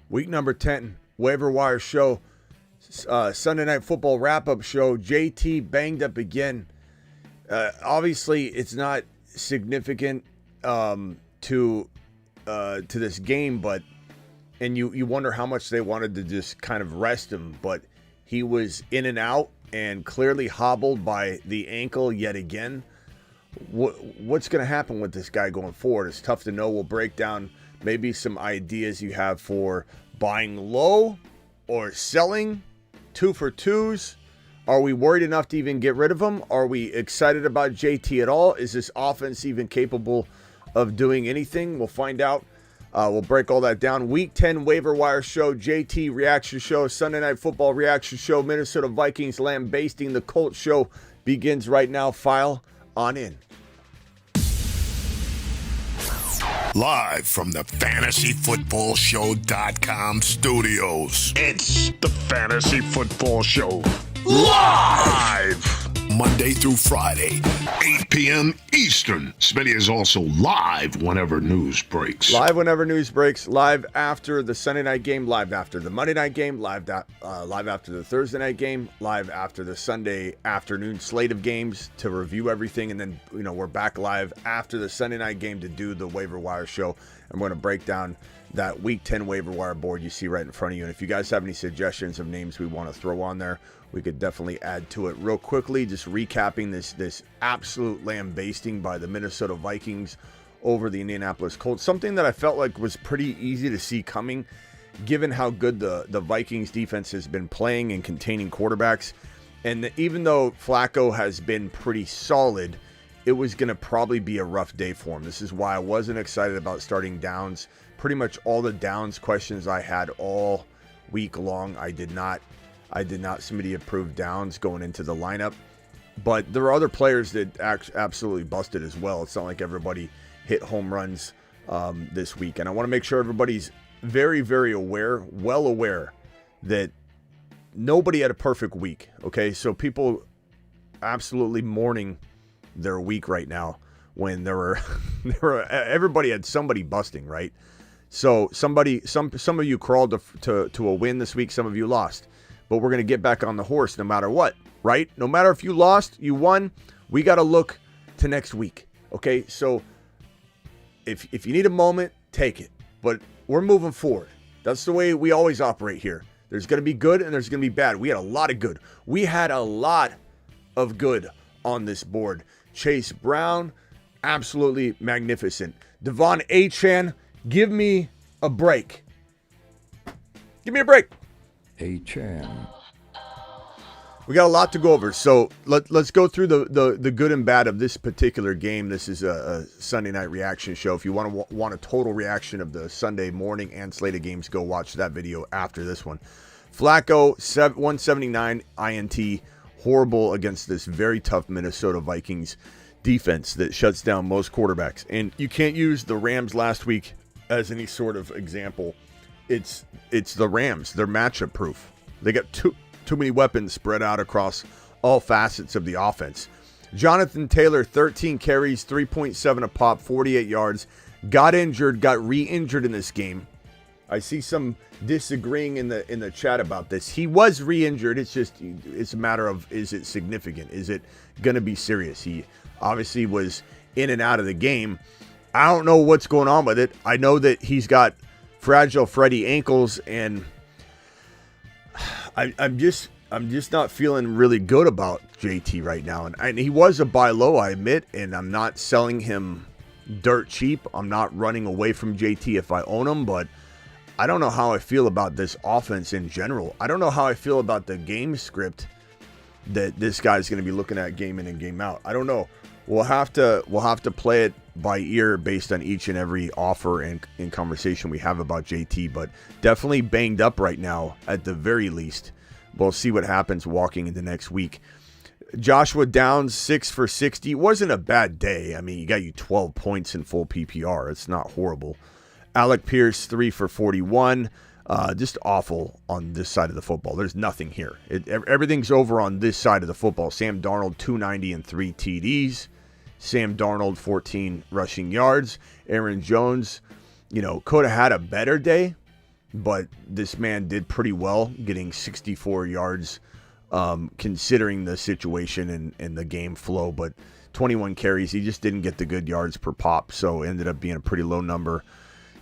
Week number 10, Waiver Wire Show, Sunday Night Football wrap-up show. JT banged up again. Obviously, it's not significant to this game, but you wonder how much they wanted to just kind of rest him, but he was in and out and clearly hobbled by the ankle yet again. What's going to happen with this guy going forward? It's tough to know. We'll break down maybe some ideas you have for buying low or selling 2 for 2s. Are we worried enough to even get rid of him? Are we excited about JT at all? Is this offense even capable of doing anything? We'll find out. We'll break all that down. Week 10 Waiver Wire Show, JT Reaction Show, Sunday Night Football Reaction Show, Minnesota Vikings lambasting the Colts show begins right now. File on in. Live from the FantasyFootballShow.com studios. It's the Fantasy Football Show. Live! Monday through Friday, 8 p.m. Eastern. Smitty is also live whenever news breaks. Live whenever news breaks. Live after the Sunday night game. Live after the Monday night game. Live after the Thursday night game. Live after the Sunday afternoon slate of games to review everything. And then, we're back live after the Sunday night game to do the Waiver Wire Show. I'm going to break down that Week 10 Waiver Wire board you see right in front of you. And if you guys have any suggestions of names we want to throw on there, we could definitely add to it. Real quickly, just recapping this absolute lambasting by the Minnesota Vikings over the Indianapolis Colts. Something that I felt like was pretty easy to see coming, given how good the Vikings defense has been playing and containing quarterbacks. And even though Flacco has been pretty solid, it was going to probably be a rough day for him. This is why I wasn't excited about starting Downs. Pretty much all the Downs questions I had all week long, I did not Smitty approve Downs going into the lineup. But there are other players that absolutely busted as well. It's not like everybody hit home runs this week. And I want to make sure everybody's very, very well aware that nobody had a perfect week. Okay, so people absolutely mourning their week right now when there were everybody had somebody busting, right? So some of you crawled to a win this week. Some of you lost. But we're going to get back on the horse no matter what, right? No matter if you lost, you won, we got to look to next week, okay? So if you need a moment, take it. But we're moving forward. That's the way we always operate here. There's going to be good and there's going to be bad. We had a lot of good. We had a lot of good on this board. Chase Brown, absolutely magnificent. Devon Achane, give me a break. Give me a break. Chan. We got a lot to go over, so let's go through the good and bad of this particular game. This is a Sunday night reaction show. If you want a total reaction of the Sunday morning and slate of games, go watch that video after this one. Flacco, 179 INT, horrible against this very tough Minnesota Vikings defense that shuts down most quarterbacks. And you can't use the Rams last week as any sort of example. It's the Rams. They're matchup proof. They got too many weapons spread out across all facets of the offense. Jonathan Taylor, 13 carries, 3.7 a pop, 48 yards. Got injured, got re-injured in this game. I see some disagreeing in the chat about this. He was re-injured. It's a matter of, is it significant? Is it going to be serious? He obviously was in and out of the game. I don't know what's going on with it. I know that he's got Fragile Freddy ankles, and I'm just not feeling really good about JT right now. And he was a buy low, I admit, and I'm not selling him dirt cheap. I'm not running away from JT if I own him, but I don't know how I feel about this offense in general. I don't know how I feel about the game script that this guy's going to be looking at game in and game out. I don't know. We'll have to play it by ear based on each and every offer and conversation we have about JT, but definitely banged up right now at the very least. We'll see what happens walking into next week. Joshua Downs, 6 for 60. Wasn't a bad day. I mean, he got you 12 points in full PPR. It's not horrible. Alec Pierce, 3 for 41. Just awful on this side of the football. There's nothing here. Everything's over on this side of the football. Sam Darnold, 290 and 3 TDs. Sam Darnold, 14 rushing yards. Aaron Jones, could have had a better day, but this man did pretty well, getting 64 yards, considering the situation and the game flow. But 21 carries, he just didn't get the good yards per pop, so it ended up being a pretty low number.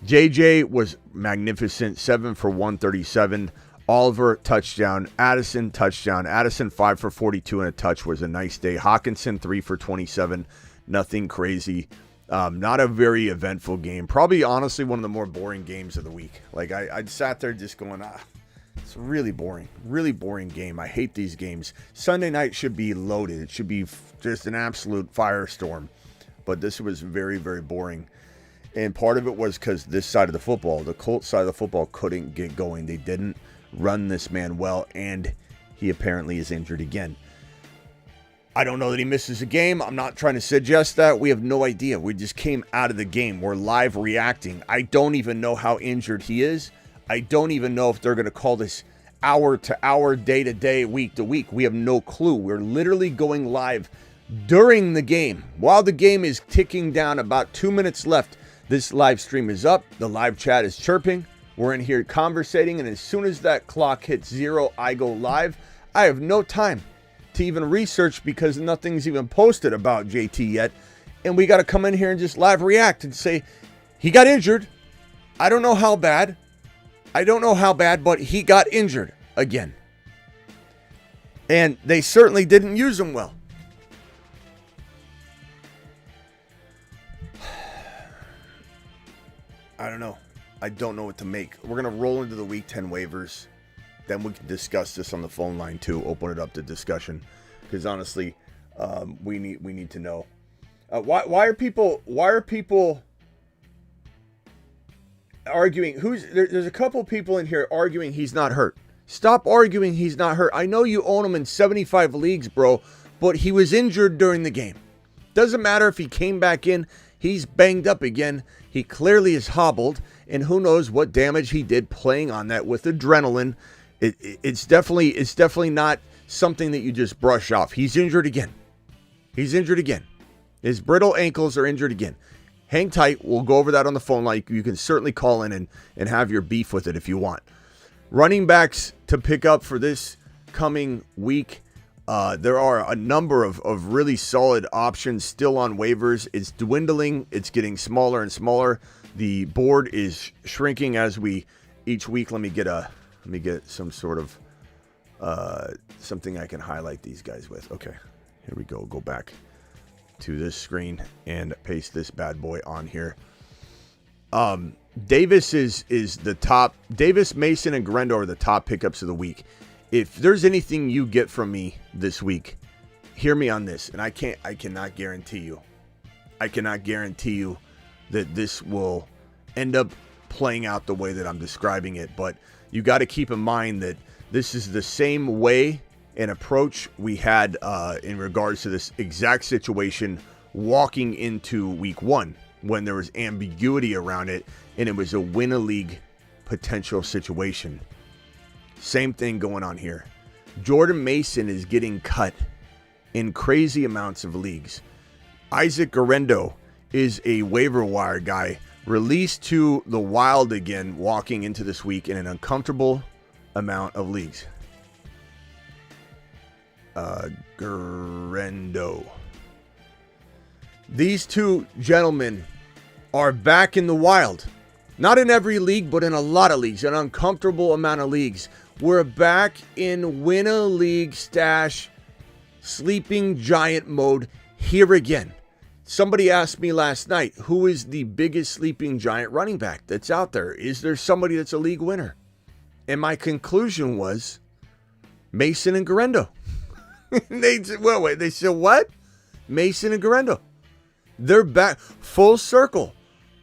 JJ was magnificent, 7 for 137. Oliver, touchdown. Addison, touchdown. Addison, 5 for 42 and a touch, was a nice day. Hawkinson, 3 for 27. Nothing crazy. Not a very eventful game. Probably, honestly, one of the more boring games of the week. Like, I sat there just going, it's really boring. Really boring game. I hate these games. Sunday night should be loaded. It should be just an absolute firestorm. But this was very, very boring. And part of it was because this side of the football, the Colts side of the football, couldn't get going. They didn't run this man well, and he apparently is injured again. I don't know that he misses a game. I'm not trying to suggest that. We have no idea. We just came out of the game. We're live reacting. I don't even know how injured he is. I don't even know if they're going to call this hour to hour, day to day, week to week. We have no clue. We're literally going live during the game. While the game is ticking down, about 2 minutes left, this live stream is up. The live chat is chirping. We're in here conversating, and as soon as that clock hits 0, I go live. I have no time to even research because nothing's even posted about JT yet. And we got to come in here and just live react and say, he got injured. I don't know how bad. But he got injured again. And they certainly didn't use him well. I don't know. I don't know what to make. We're going to roll into the Week 10 waivers. Then we can discuss this on the phone line too. Open it up to discussion. Because honestly, we need to know. Why are people arguing? There's a couple people in here arguing he's not hurt. Stop arguing he's not hurt. I know you own him in 75 leagues, bro, but he was injured during the game. Doesn't matter if he came back in. He's banged up again. He clearly is hobbled, and who knows what damage he did playing on that with adrenaline. It's definitely not something that you just brush off. He's injured again. His brittle ankles are injured again. Hang tight. We'll go over that on the phone line. You can certainly call in and have your beef with it if you want. Running backs to pick up for this coming week. There are a number of really solid options still on waivers. It's dwindling. It's getting smaller and smaller. The board is shrinking as we each week. Let me get some sort of something I can highlight these guys with. Okay, here we go. Go back to this screen and paste this bad boy on here. Davis is the top. Davis, Mason, and Garendo are the top pickups of the week. If there's anything you get from me this week, hear me on this. And I cannot guarantee you that this will end up playing out the way that I'm describing it. But you got to keep in mind that this is the same way and approach we had in regards to this exact situation walking into week 1 when there was ambiguity around it and it was a win-a-league potential situation. Same thing going on here. Jordan Mason is getting cut in crazy amounts of leagues. Isaac Garendo is a waiver wire guy released to the wild again walking into this week in an uncomfortable amount of leagues. Garendo. These two gentlemen are back in the wild. Not in every league, but in a lot of leagues, an uncomfortable amount of leagues. We're back in win-a-league stash, sleeping giant mode here again. Somebody asked me last night, who is the biggest sleeping giant running back that's out there? Is there somebody that's a league winner? And my conclusion was Mason and Garendo. They said, what? Mason and Garendo. They're back full circle.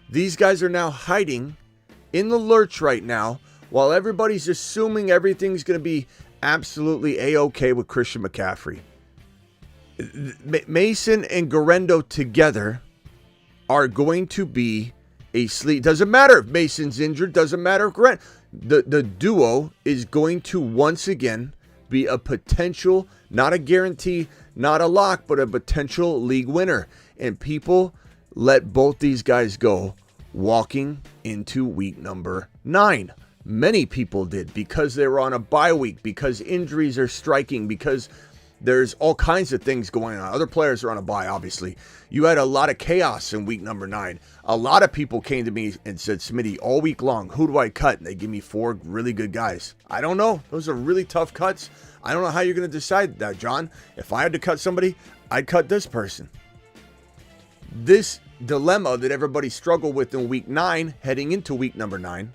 These guys are now hiding in the lurch right now while everybody's assuming everything's going to be absolutely A-okay with Christian McCaffrey. Mason and Garendo together are going to be a sleep. Doesn't matter if Mason's injured. Doesn't matter if Garendo. The duo is going to once again be a potential, not a guarantee, not a lock, but a potential league winner. And people let both these guys go walking into week number 9. Many people did because they were on a bye week, because injuries are striking, because there's all kinds of things going on. Other players are on a bye, obviously. You had a lot of chaos in week number 9. A lot of people came to me and said, Smitty, all week long, who do I cut? And they give me 4 really good guys. I don't know. Those are really tough cuts. I don't know how you're going to decide that, John. If I had to cut somebody, I'd cut this person. This dilemma that everybody struggled with in week 9, heading into week number 9,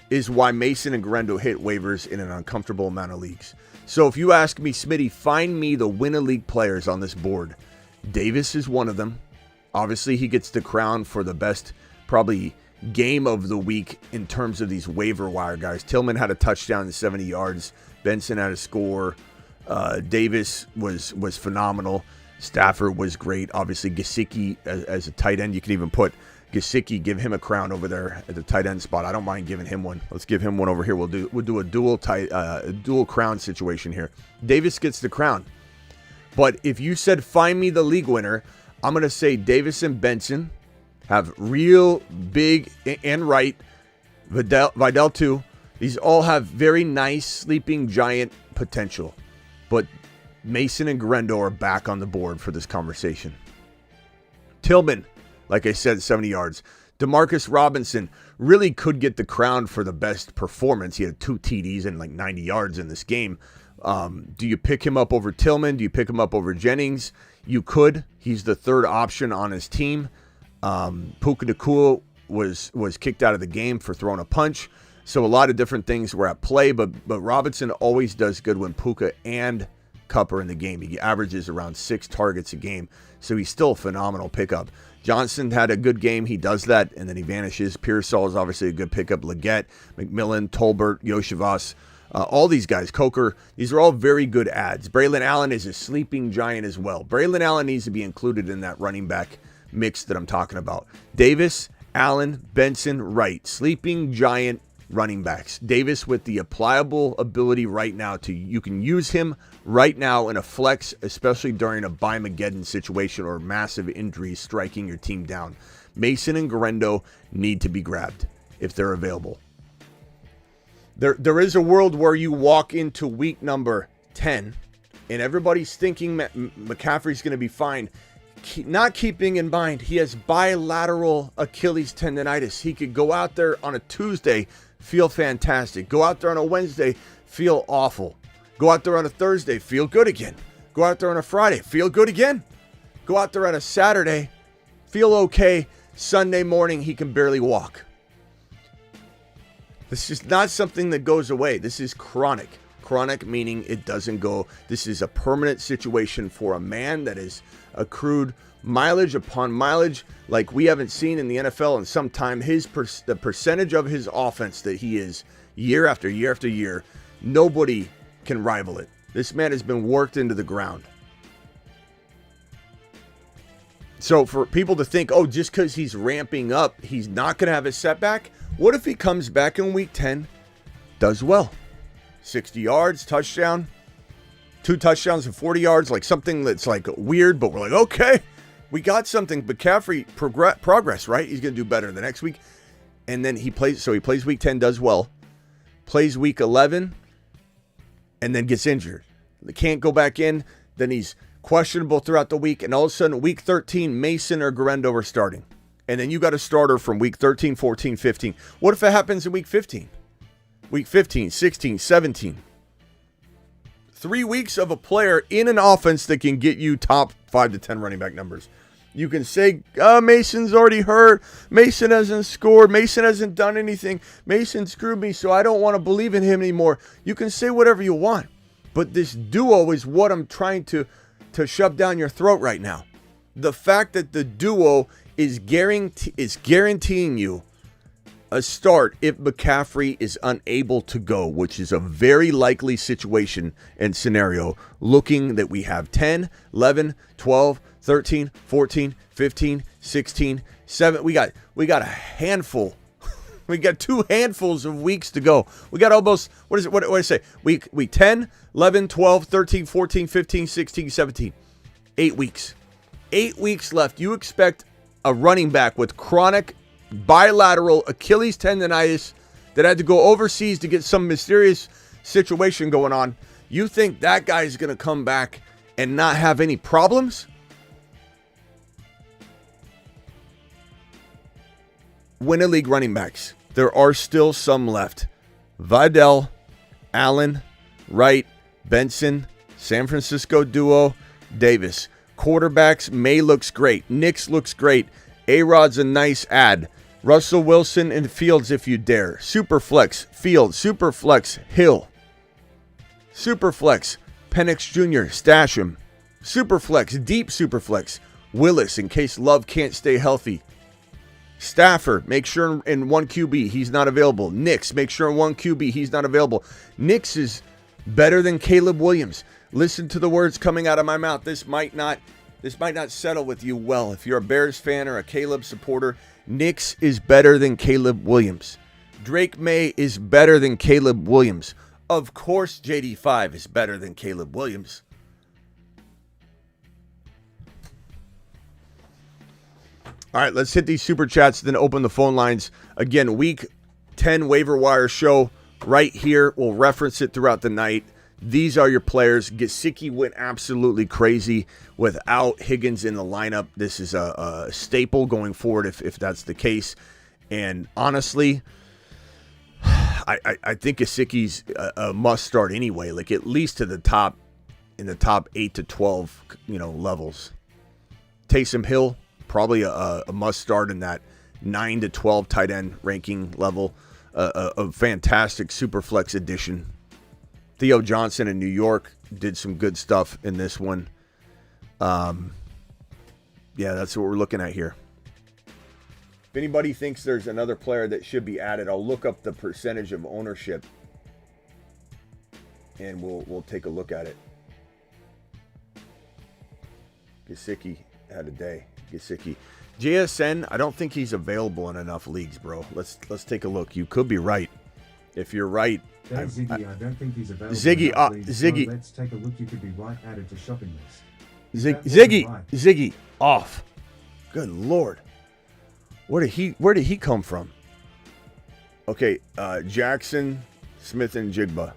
is why Mason and Guerrero hit waivers in an uncomfortable amount of leagues. So if you ask me, Smitty, find me the win-a-league players on this board. Davis is one of them. Obviously, he gets the crown for the best, probably, game of the week in terms of these waiver wire guys. Tillman had a touchdown and 70 yards. Benson had a score. Davis was phenomenal. Stafford was great. Obviously, Gesicki as a tight end. You can even put Gesicki, give him a crown over there at the tight end spot. I don't mind giving him one. Let's give him one over here. We'll do a dual crown situation here. Davis gets the crown. But if you said find me the league winner, I'm going to say Davis and Benson have real big and right. Vidal too. These all have very nice sleeping giant potential. But Mason and Guerrero are back on the board for this conversation. Tillman, like I said, 70 yards. Demarcus Robinson really could get the crown for the best performance. He had 2 TDs and like 90 yards in this game. Do you pick him up over Tillman? Do you pick him up over Jennings? You could. He's the 3rd option on his team. Puka Nacua was kicked out of the game for throwing a punch. So a lot of different things were at play, but Robinson always does good when Puka and Cup are in the game. He averages around 6 targets a game, so he's still a phenomenal pickup. Johnson had a good game. He does that, and then he vanishes. Pearsall is obviously a good pickup. Leggett, McMillan, Tolbert, Yoshivas, all these guys, Coker, these are all very good ads. Braylon Allen is a sleeping giant as well. Braylon Allen needs to be included in that running back mix that I'm talking about. Davis, Allen, Benson, Wright, sleeping giant running backs. Davis with the pliable ability right now you can use him right now in a flex, especially during a Buymageddon situation or massive injuries striking your team down. Mason and Guerrero need to be grabbed if they're available. There is a world where you walk into week number 10 and everybody's thinking McCaffrey's going to be fine. Not keeping in mind he has bilateral Achilles tendonitis. He could go out there on a Tuesday, feel fantastic. Go out there on a Wednesday, feel awful. Go out there on a Thursday, feel good again. Go out there on a Friday, feel good again. Go out there on a Saturday, feel okay. Sunday morning, he can barely walk. This is not something that goes away. This is chronic. Chronic meaning it doesn't go. This is a permanent situation for a man that has accrued mileage upon mileage like we haven't seen in the NFL in some time. The percentage of his offense that he is year after year after year, nobody can rival it. This man has been worked into the ground. So for people to think, oh, just because he's ramping up, he's not going to have a setback. What if he comes back in week 10, does well? 60 yards, touchdown, 2 touchdowns and 40 yards, like something that's like weird, but we're like, okay, we got something. McCaffrey progress, right? He's going to do better the next week. And then he plays week 10, does well, plays week 11, and then gets injured. They can't go back in. Then he's questionable throughout the week. And all of a sudden, week 13, Mason or Guerrero are starting. And then you got a starter from week 13, 14, 15. What if it happens in week 15? Week 15, 16, 17. 3 weeks of a player in an offense that can get you top 5 to 10 running back numbers. You can say, Mason's already hurt. Mason hasn't scored. Mason hasn't done anything. Mason screwed me, so I don't want to believe in him anymore. You can say whatever you want. But this duo is what I'm trying to shove down your throat right now. The fact that the duo is guaranteeing you a start if McCaffrey is unable to go, which is a very likely situation and scenario, looking that we have 10, 11, 12, 13, 14, 15, 16, 7. We got a handful. We got 2 handfuls of weeks to go. We got almost, what did I say? Week 10, 11, 12, 13, 14, 15, 16, 17. 8 weeks. 8 weeks left. You expect a running back with chronic bilateral Achilles tendonitis that had to go overseas to get some mysterious situation going on, you think that guy is going to come back and not have any problems? Winter League running backs. There are still some left. Vidal, Allen, Wright, Benson, San Francisco duo, Davis. Quarterbacks, May looks great. Nix looks great. A-Rod's a nice ad. Russell Wilson and Fields if you dare. Superflex, Fields. Superflex, Hill. Superflex, Penix Jr., stash him. Superflex, deep Superflex. Willis in case Love can't stay healthy. Stafford, make sure in 1 QB he's not available. Nix, make sure in 1 QB he's not available. Nix is better than Caleb Williams. Listen to the words coming out of my mouth. This might not settle with you well. If you're a Bears fan or a Caleb supporter, Nix is better than Caleb Williams. Drake May is better than Caleb Williams. Of course, JD5 is better than Caleb Williams. All right, let's hit these super chats, then open the phone lines. Again, week 10 waiver wire show right here. We'll reference it throughout the night. These are your players. Gesicki went absolutely crazy without Higgins in the lineup. This is a staple going forward if that's the case. And honestly, I think Gesicki's a must start anyway, like at least to the top, in the top 8 to 12, levels. Taysom Hill, probably a must start in that 9 to 12 tight end ranking level. A fantastic super flex addition. Theo Johnson in New York did some good stuff in this one. Yeah, that's what we're looking at here. If anybody thinks there's another player that should be added, I'll look up the percentage of ownership and we'll take a look at it. Gesicki had a day. Gesicki. JSN, I don't think he's available in enough leagues, bro. Let's take a look. You could be right. If you're right, Ziggy, I don't think he's available. Ziggy, so let's take a look. You could be right, added to shopping list. Ziggy off. Good Lord. Where did he come from? Okay, Jackson, Smith, and Jigba.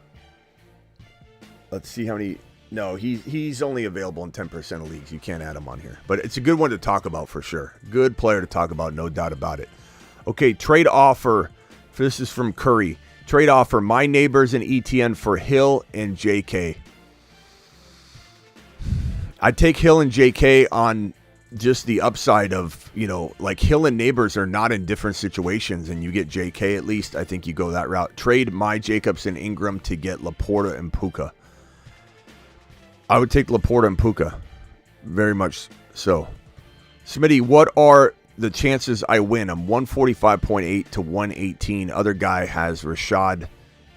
Let's see how many. No, he's only available in 10% of leagues. You can't add him on here. But it's a good one to talk about for sure. Good player to talk about, no doubt about it. Okay, trade offer. This is from Curry. Trade offer, my neighbors and ETN for Hill and JK. I'd take Hill and JK on just the upside of, like Hill and neighbors are not in different situations, and you get JK at least. I think you go that route. Trade my Jacobs and Ingram to get Laporta and Puka. I would take Laporta and Puka. Very much so. Smitty, what are the chances I win? I'm 145.8 to 118. Other guy has Rashad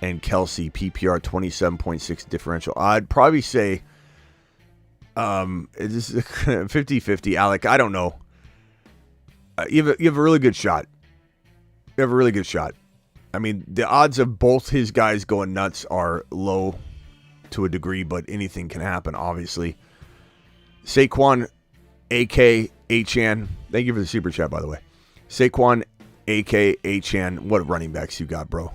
and Kelsey, PPR 27.6 differential. I'd probably say this is 50-50. Alec, I don't know. You have a really good shot. You have a really good shot. I mean, the odds of both his guys going nuts are low to a degree, but anything can happen, obviously. Saquon, A.K. Achan. Thank you for the super chat, by the way. Saquon, A.K. Achan. What running backs you got, bro?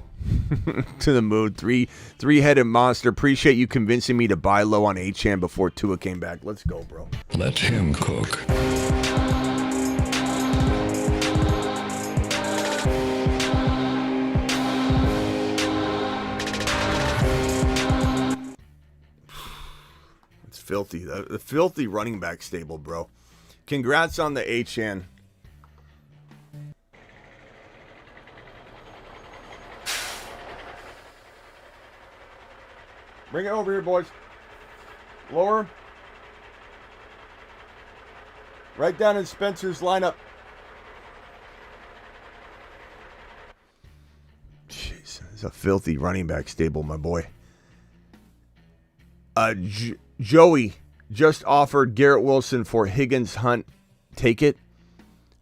To the moon. Three-headed monster. Appreciate you convincing me to buy low on Achan before Tua came back. Let's go, bro. Let him cook. It's filthy. The filthy running back stable, bro. Congrats on the Achan. Bring it over here, boys. Lower. Right down in Spencer's lineup. Jeez, it's a filthy running back stable, my boy. Joey just offered Garrett Wilson for Higgins, Hunt. Take it.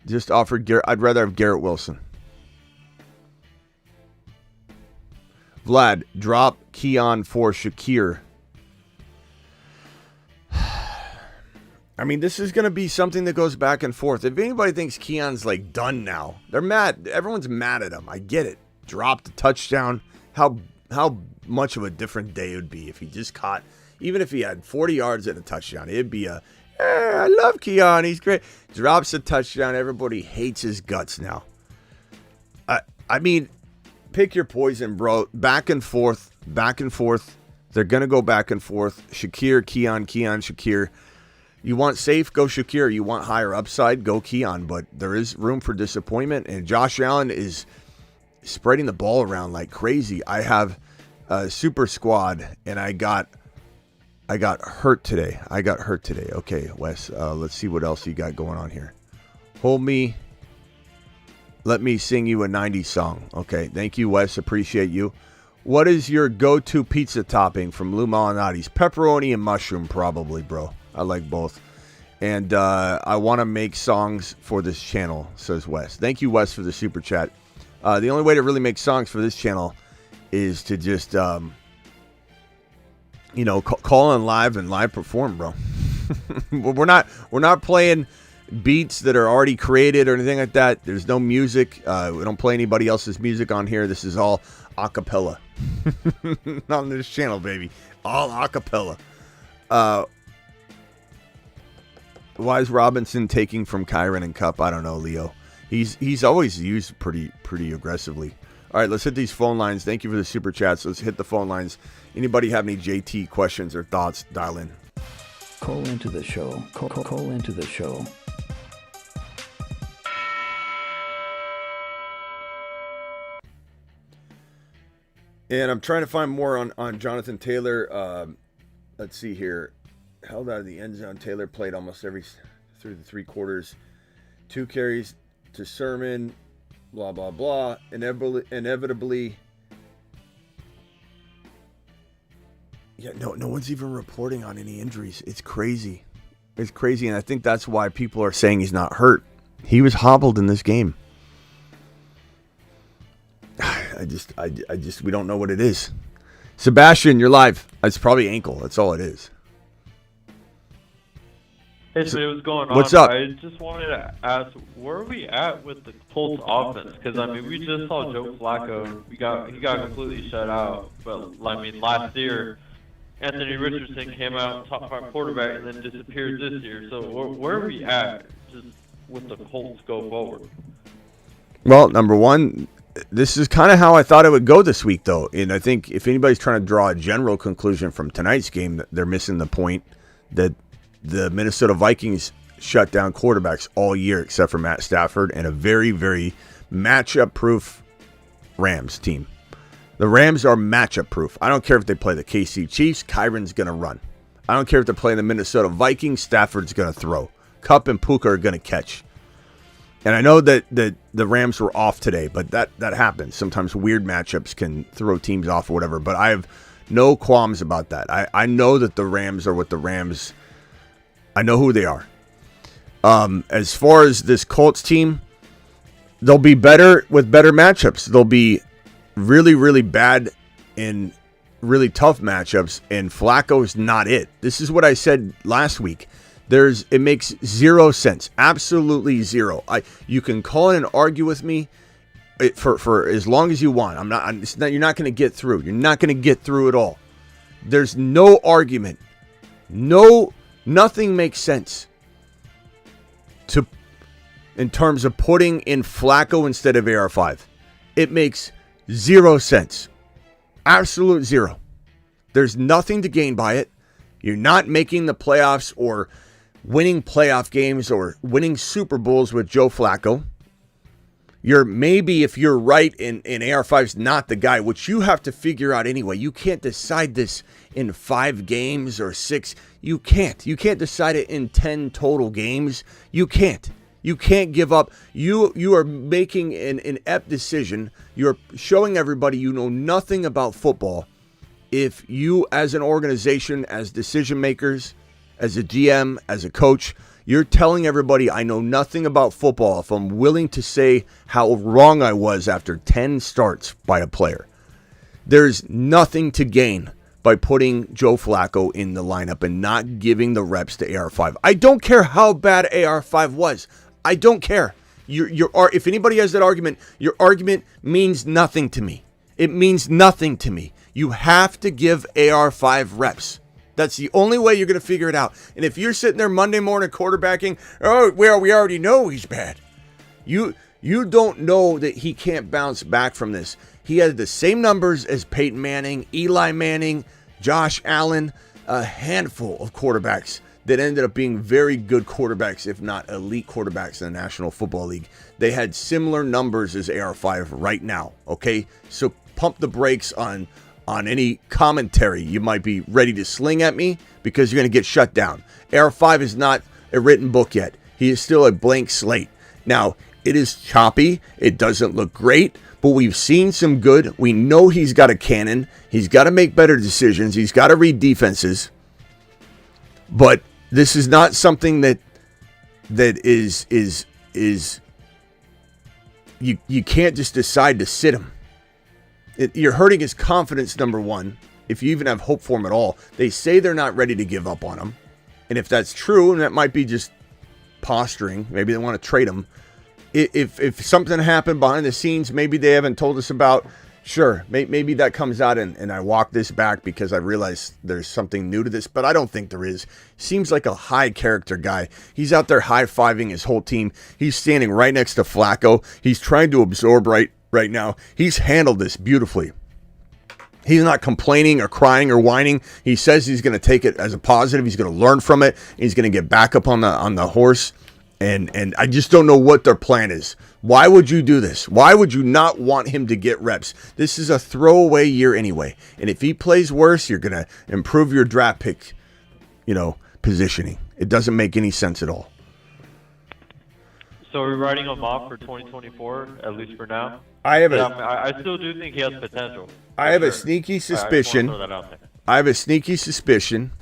Just offered Garrett. I'd rather have Garrett Wilson. Vlad, drop Keon for Shakir. I mean, this is going to be something that goes back and forth. If anybody thinks Keon's like done now, they're mad. Everyone's mad at him. I get it. dropped a touchdown, how much of a different day it would be if he just caught, even if he had 40 yards and a touchdown. It'd be I love Keon, he's great. Drops a touchdown, everybody hates his guts now. I mean, pick your poison, bro. Back and forth. They're going to go back and forth. Shakir, Keon, Shakir. You want safe, go Shakir. You want higher upside, go Keon. But there is room for disappointment, and Josh Allen is spreading the ball around like crazy. I have a super squad, and I got hurt today. Okay, Wes, let's see what else you got going on here. Hold me. Let me sing you a 90s song. Okay, thank you, Wes. Appreciate you. What is your go-to pizza topping from Lou Malinati's? Pepperoni and mushroom, probably, bro. I like both. And I want to make songs for this channel, says Wes. Thank you, Wes, for the super chat. The only way to really make songs for this channel is to just, call in live and live perform, bro. We're not playing beats that are already created or anything like that. There's no music. We don't play anybody else's music on here. This is all a cappella. Not on this channel, baby. All a cappella. Why is Robinson taking from Kyron and Cup? I don't know, Leo. He's always used pretty aggressively. All right, let's hit these phone lines. Thank you for the super chats. Let's hit the phone lines. Anybody have any JT questions or thoughts? Dial in. Call into the show. Call into the show. And I'm trying to find more on Jonathan Taylor. Let's see here. Held out of the end zone. Taylor played almost through the three quarters. 2 carries to Sermon. Blah, blah, blah. Inevitably. Yeah, no one's even reporting on any injuries. It's crazy. And I think that's why people are saying he's not hurt. He was hobbled in this game. I just, we don't know what it is. Sebastian, you're live. It's probably ankle. That's all it is. Hey, Smitty, what's going on? What's up? I just wanted to ask, where are we at with the Colts offense? Because, we just saw Joe Flacco. He got completely shut out. But, last year, Anthony Richardson came out, top 5 quarterback, and then disappeared this year. So, where are we at just with the Colts go forward? Well, number one, this is kind of how I thought it would go this week, though. And I think if anybody's trying to draw a general conclusion from tonight's game, they're missing the point that the Minnesota Vikings shut down quarterbacks all year except for Matt Stafford and a very, very matchup-proof Rams team. The Rams are matchup-proof. I don't care if they play the KC Chiefs, Kyron's going to run. I don't care if they're playing the Minnesota Vikings, Stafford's going to throw. Kupp and Puka are going to catch. And I know that the Rams were off today, but that happens. Sometimes weird matchups can throw teams off or whatever, but I have no qualms about that. I know that the Rams are what the Rams... I know who they are. As far as this Colts team, they'll be better with better matchups. They'll be really, really bad in really tough matchups, and Flacco's not it. This is what I said last week. It makes zero sense. Absolutely zero. You can call in and argue with me for as long as you want. You're not going to get through. You're not going to get through at all. There's no argument. Nothing makes sense in terms of putting in Flacco instead of AR5. It makes zero sense. Absolute zero. There's nothing to gain by it. You're not making the playoffs or winning playoff games or winning Super Bowls with Joe Flacco. Maybe if you're right and AR5's not the guy, which you have to figure out anyway. You can't decide this in 5 games or 6. You can't. You can't decide it in 10 total games. You can't. You can't give up. You are making an inept decision. You're showing everybody you know nothing about football. If you, as an organization, as decision makers, as a GM, as a coach, you're telling everybody I know nothing about football if I'm willing to say how wrong I was after 10 starts by a player. There's nothing to gain by putting Joe Flacco in the lineup and not giving the reps to AR5. I don't care how bad AR5 was. I don't care. If anybody has that argument, your argument means nothing to me. It means nothing to me. You have to give AR5 reps. That's the only way you're going to figure it out. And if you're sitting there Monday morning quarterbacking, oh, well, we already know he's bad. You don't know that he can't bounce back from this. He had the same numbers as Peyton Manning, Eli Manning, Josh Allen, a handful of quarterbacks that ended up being very good quarterbacks, if not elite quarterbacks in the National Football League. They had similar numbers as AR5 right now, okay? So pump the brakes on any commentary you might be ready to sling at me, because you're going to get shut down. AR5 is not a written book yet. He is still a blank slate. Now, it is choppy. It doesn't look great, but we've seen some good. We know he's got a cannon. He's got to make better decisions. He's got to read defenses. But this is not something that is you can't just decide to sit him. You're hurting his confidence, number one, if you even have hope for him at all. They say they're not ready to give up on him. And if that's true, and that might be just posturing, maybe they want to trade him. If something happened behind the scenes, maybe they haven't told us about, sure, maybe that comes out and I walk this back because I realize there's something new to this, but I don't think there is. Seems like a high character guy. He's out there high-fiving his whole team. He's standing right next to Flacco. He's trying to absorb right now. He's handled this beautifully. He's not complaining or crying or whining. He says he's going to take it as a positive. He's going to learn from it. He's going to get back up on the horse. And I just don't know what their plan is. Why would you do this? Why would you not want him to get reps? This is a throwaway year anyway. And if he plays worse, you're going to improve your draft pick, positioning. It doesn't make any sense at all. So we're writing him off for 2024, at least for now? I still do think he has potential. I have a sneaky suspicion. I have a sneaky suspicion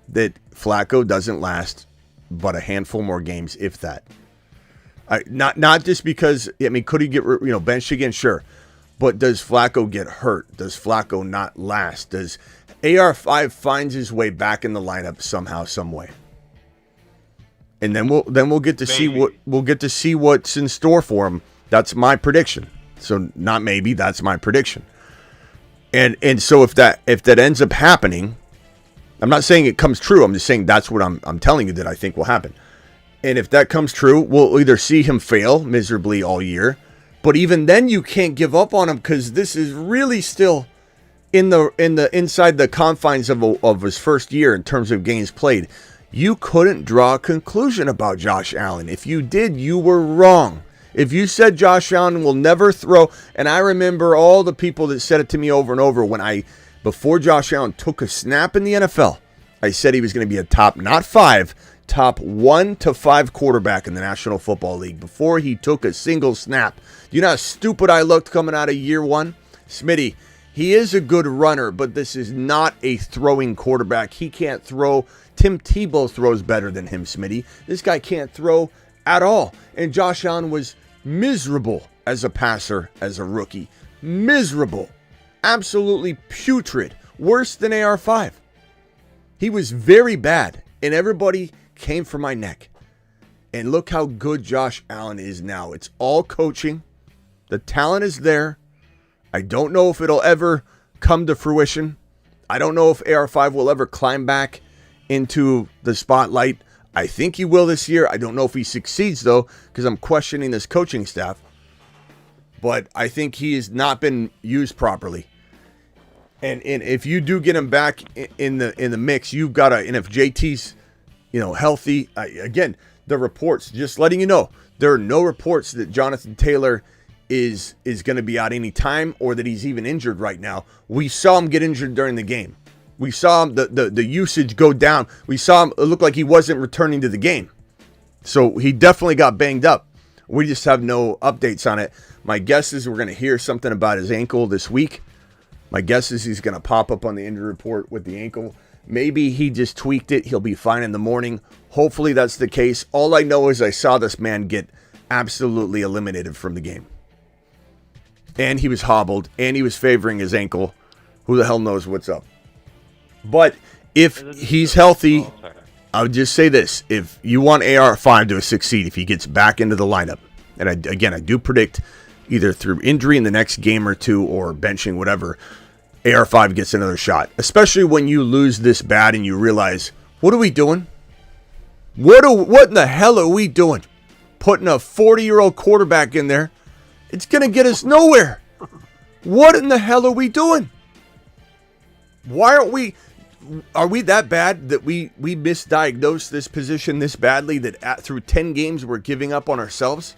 that Flacco doesn't last but a handful more games, if that. Not just because, could he get benched again? Sure. But does Flacco get hurt? Does Flacco not last? Does AR5 finds his way back in the lineup somehow, some way? And then we'll get to see what's in store for him. That's my prediction. So not maybe, that's my prediction. And so if that ends up happening, I'm not saying it comes true. I'm just saying that's what I'm telling you that I think will happen. And if that comes true, we'll either see him fail miserably all year, but even then you can't give up on him, because this is really still in the inside the confines of his first year in terms of games played. You couldn't draw a conclusion about Josh Allen. If you did, you were wrong. If you said Josh Allen will never throw, and I remember all the people that said it to me over and over before Josh Allen took a snap in the NFL, I said he was going to be a top 1 to 5 quarterback in the National Football League before he took a single snap. Do you know how stupid I looked coming out of year one? Smitty, he is a good runner, but this is not a throwing quarterback. He can't throw. Tim Tebow throws better than him, Smitty. This guy can't throw at all. And Josh Allen was miserable as a passer, as a rookie. Miserable. Absolutely putrid. Worse than AR5. He was very bad, and everybody came for my neck. And look how good Josh Allen is now. It's all coaching. The talent is there. I don't know if it'll ever come to fruition. I don't know if AR5 will ever climb back into the spotlight. I think he will this year. I don't know if he succeeds, though, because I'm questioning this coaching staff. But I think he has not been used properly. And if you do get him back in the mix, you've got to. And if JT's healthy, again, the reports, just letting you know, there are no reports that Jonathan Taylor is going to be out any time, or that he's even injured right now. We saw him get injured during the game. We saw him, the usage go down. We saw him, it looked like he wasn't returning to the game. So he definitely got banged up. We just have no updates on it. My guess is we're going to hear something about his ankle this week. My guess is he's going to pop up on the injury report with the ankle. Maybe he just tweaked it. He'll be fine in the morning. Hopefully that's the case. All I know is I saw this man get absolutely eliminated from the game. And he was hobbled, and he was favoring his ankle. Who the hell knows what's up? But if he's healthy, I would just say this. If you want AR5 to succeed, if he gets back into the lineup, and I do predict either through injury in the next game or two or benching, whatever, AR5 gets another shot. Especially when you lose this bad and you realize, what are we doing? What in the hell are we doing? Putting a 40-year-old quarterback in there. It's going to get us nowhere. What in the hell are we doing? Why are we that bad that we misdiagnosed this position this badly that through 10 games we're giving up on ourselves?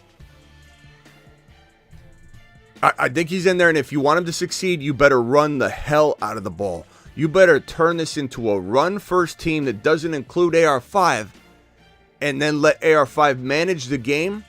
I think he's in there, and if you want him to succeed, you better run the hell out of the ball. You better turn this into a run-first team that doesn't include AR5, and then let AR5 manage the game.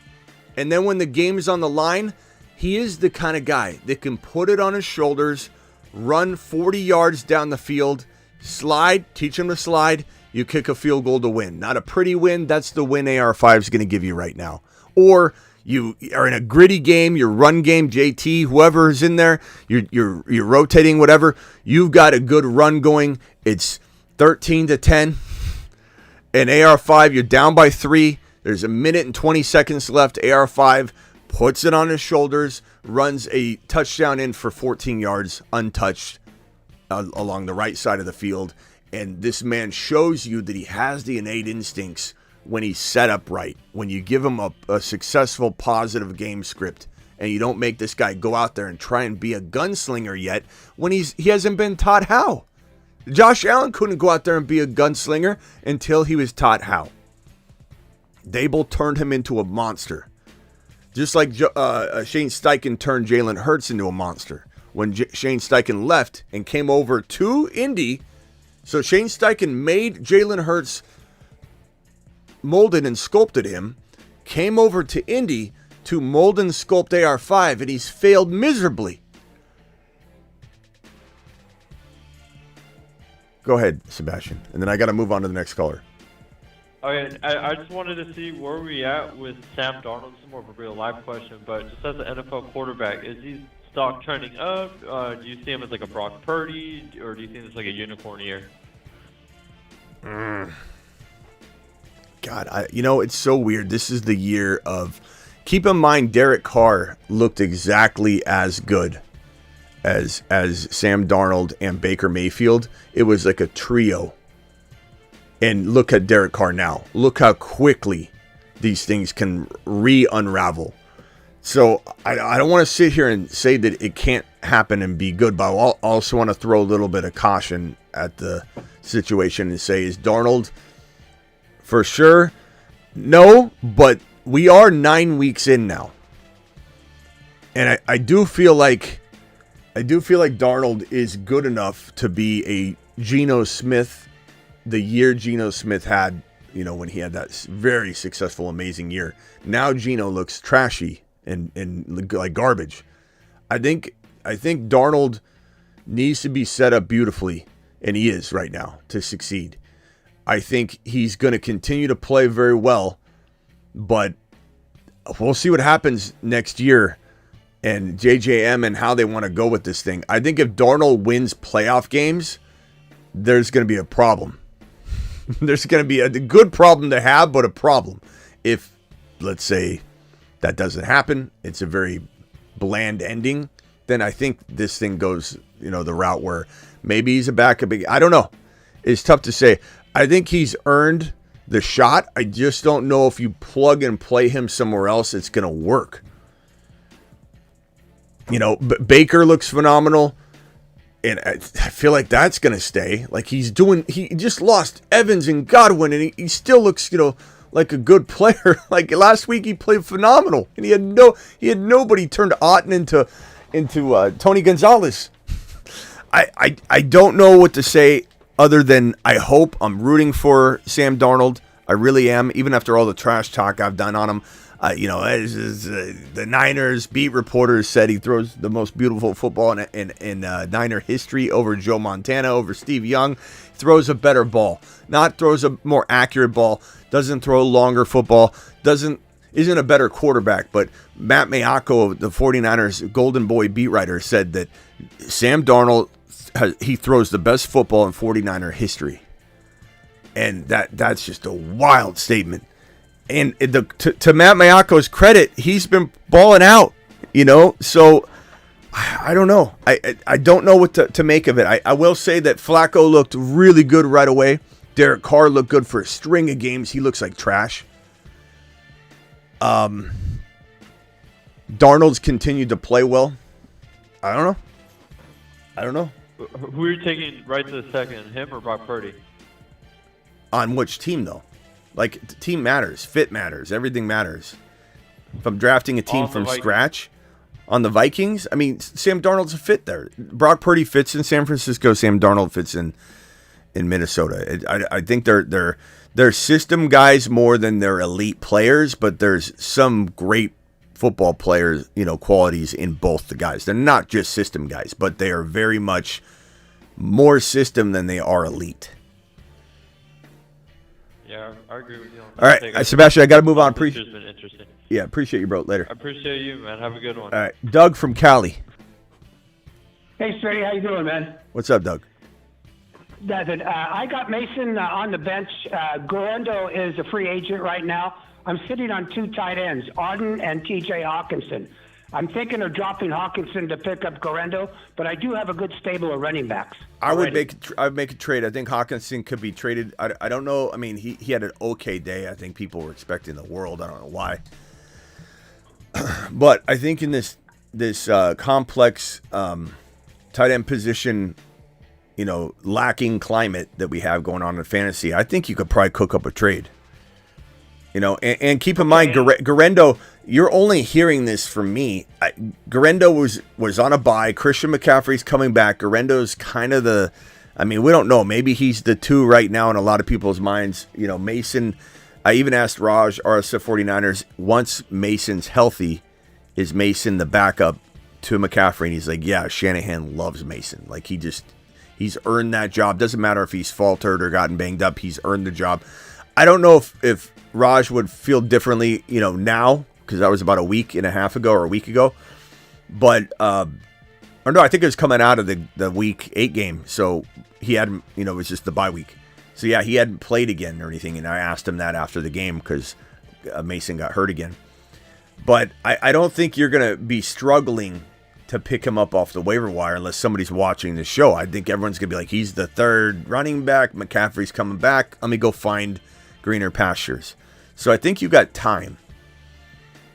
And then when the game is on the line, he is the kind of guy that can put it on his shoulders, run 40 yards down the field, slide, teach him to slide, you kick a field goal to win. Not a pretty win, that's the win AR5 is going to give you right now. Or you are in a gritty game, your run game, JT, whoever is in there, you're rotating, whatever. You've got a good run going. It's 13-10. And AR5, you're down by 3. There's a minute and 20 seconds left. AR5 puts it on his shoulders, runs a touchdown in for 14 yards, untouched, along the right side of the field. And this man shows you that he has the innate instincts when he's set up right, when you give him a successful, positive game script, and you don't make this guy go out there and try and be a gunslinger yet when he hasn't been taught how. Josh Allen couldn't go out there and be a gunslinger until he was taught how. Dable turned him into a monster. Just like Shane Steichen turned Jalen Hurts into a monster. When Shane Steichen left and came over to Indy, so Shane Steichen made Jalen Hurts, molded and sculpted him, came over to Indy to mold and sculpt AR5, and he's failed miserably. Go ahead, Sebastian. And then I got to move on to the next caller. Okay, I just wanted to see where we at with Sam Darnold. This is more of a real life question, but just as an NFL quarterback, is he stock trending up? Do you see him as like a Brock Purdy, or do you think it's like a unicorn year? God, it's so weird. This is the year of... Keep in mind, Derek Carr looked exactly as good as Sam Darnold and Baker Mayfield. It was like a trio. And look at Derek Carr now. Look how quickly these things can unravel. So I don't want to sit here and say that it can't happen and be good, but I also want to throw a little bit of caution at the situation and say, is Darnold for sure? No, but we are 9 weeks in now. And I do feel like Darnold is good enough to be a Geno Smith, the year Geno Smith had, when he had that very successful, amazing year. Now Geno looks trashy and like garbage. I think Darnold needs to be set up beautifully, and he is right now, to succeed. I think he's going to continue to play very well, but we'll see what happens next year and JJM and how they want to go with this thing. I think if Darnold wins playoff games, there's going to be a problem. There's going to be a good problem to have, but a problem. If, let's say, that doesn't happen, it's a very bland ending, then I think this thing goes, the route where maybe he's a backup. I don't know. It's tough to say. I think he's earned the shot. I just don't know if you plug and play him somewhere else, it's going to work. Baker looks phenomenal. And I feel like that's going to stay. Like he just lost Evans and Godwin, and he still looks, like a good player. Like last week he played phenomenal, and he had nobody turned Otten into Tony Gonzalez. I don't know what to say other than I'm rooting for Sam Darnold. I really am, even after all the trash talk I've done on him. The Niners beat reporters said he throws the most beautiful football in Niner history over Joe Montana, over Steve Young. Throws a better ball, throws a more accurate ball, doesn't throw a longer football, isn't a better quarterback. But Matt Mayako, the 49ers Golden Boy beat writer, said that Sam Darnold, he throws the best football in 49er history. And that's just a wild statement. And to Matt Mayako's credit, he's been balling out, So I don't know. I don't know what to make of it. I will say that Flacco looked really good right away. Derek Carr looked good for a string of games. He looks like trash. Darnold's continued to play well. I don't know. Who are you taking right to the second, him or Brock Purdy? On which team, though? Like, the team matters. Fit matters. Everything matters. If I'm drafting a team from scratch on the Vikings, I mean, Sam Darnold's a fit there. Brock Purdy fits in San Francisco. Sam Darnold fits in Minnesota. I think they're system guys more than they're elite players, but there's some great football players, qualities in both the guys. They're not just system guys, but they are very much more system than they are elite. Yeah, I agree with you. All right, Sebastian, I got to move on. It's been interesting. Yeah, appreciate you, bro. Later. I appreciate you, man. Have a good one. All right, Doug from Cali. Hey, Smitty, how you doing, man? What's up, Doug? Nothing. I got Mason on the bench. Gorendo is a free agent right now. I'm sitting on two tight ends, Arden and T.J. Hawkinson. I'm thinking of dropping Hawkinson to pick up Gorendo, but I do have a good stable of running backs. I would make a trade. I think Hawkinson could be traded. I don't know. I mean, he had an okay day. I think people were expecting the world. I don't know why. But I think in this complex tight end position, lacking climate that we have going on in fantasy, I think you could probably cook up a trade. And keep in mind, Gorendo, you're only hearing this from me. Gorendo was on a bye. Christian McCaffrey's coming back. Gorendo's kind of we don't know. Maybe he's the 2 right now in a lot of people's minds. Mason, I even asked Raj, RSF 49ers, once Mason's healthy, is Mason the backup to McCaffrey? And he's like, yeah, Shanahan loves Mason. Like, he's earned that job. Doesn't matter if he's faltered or gotten banged up. He's earned the job. I don't know if Raj would feel differently, now, because that was about a week and a half ago or a week ago. But, or no, I think it was coming out of the week 8 game. So he hadn't, it was just the bye week. So yeah, he hadn't played again or anything. And I asked him that after the game because Mason got hurt again. But I don't think you're going to be struggling to pick him up off the waiver wire unless somebody's watching the show. I think everyone's going to be like, he's the 3rd running back. McCaffrey's coming back. Let me go find greener pastures. So I think you got time.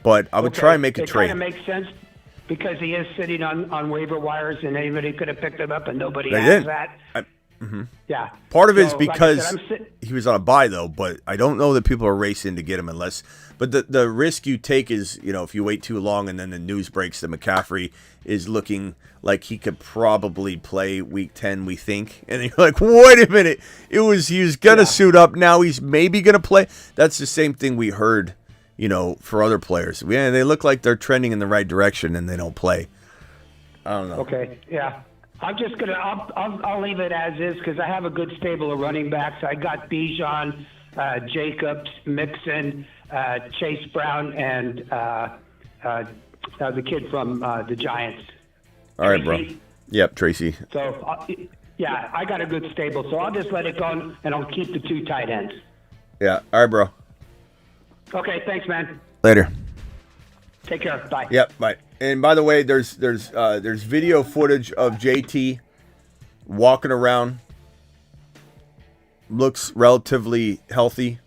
But I would try and make a trade. It kind of makes sense because he is sitting on waiver wires and anybody could have picked him up and nobody has that. Yeah. Part of it is because he was on a bye, though, but I don't know that people are racing to get him unless. But the risk you take is, if you wait too long and then the news breaks that McCaffrey is looking like he could probably play week 10, we think. And you're like, wait a minute. He was going to suit up. Now he's maybe going to play. That's the same thing we heard, for other players. Yeah, they look like they're trending in the right direction and they don't play. I don't know. Okay, yeah. I'm just gonna. I'll leave it as is because I have a good stable of running backs. I got Bijan, Jacobs, Mixon, Chase Brown, and the kid from the Giants. All right, Tracy. Bro. Yep, Tracy. So yeah, I got a good stable. So I'll just let it go and I'll keep the 2 tight ends. Yeah. All right, bro. Okay. Thanks, man. Later. Take care. Bye. Yep. Bye. And by the way, there's video footage of JT walking around. Looks relatively healthy.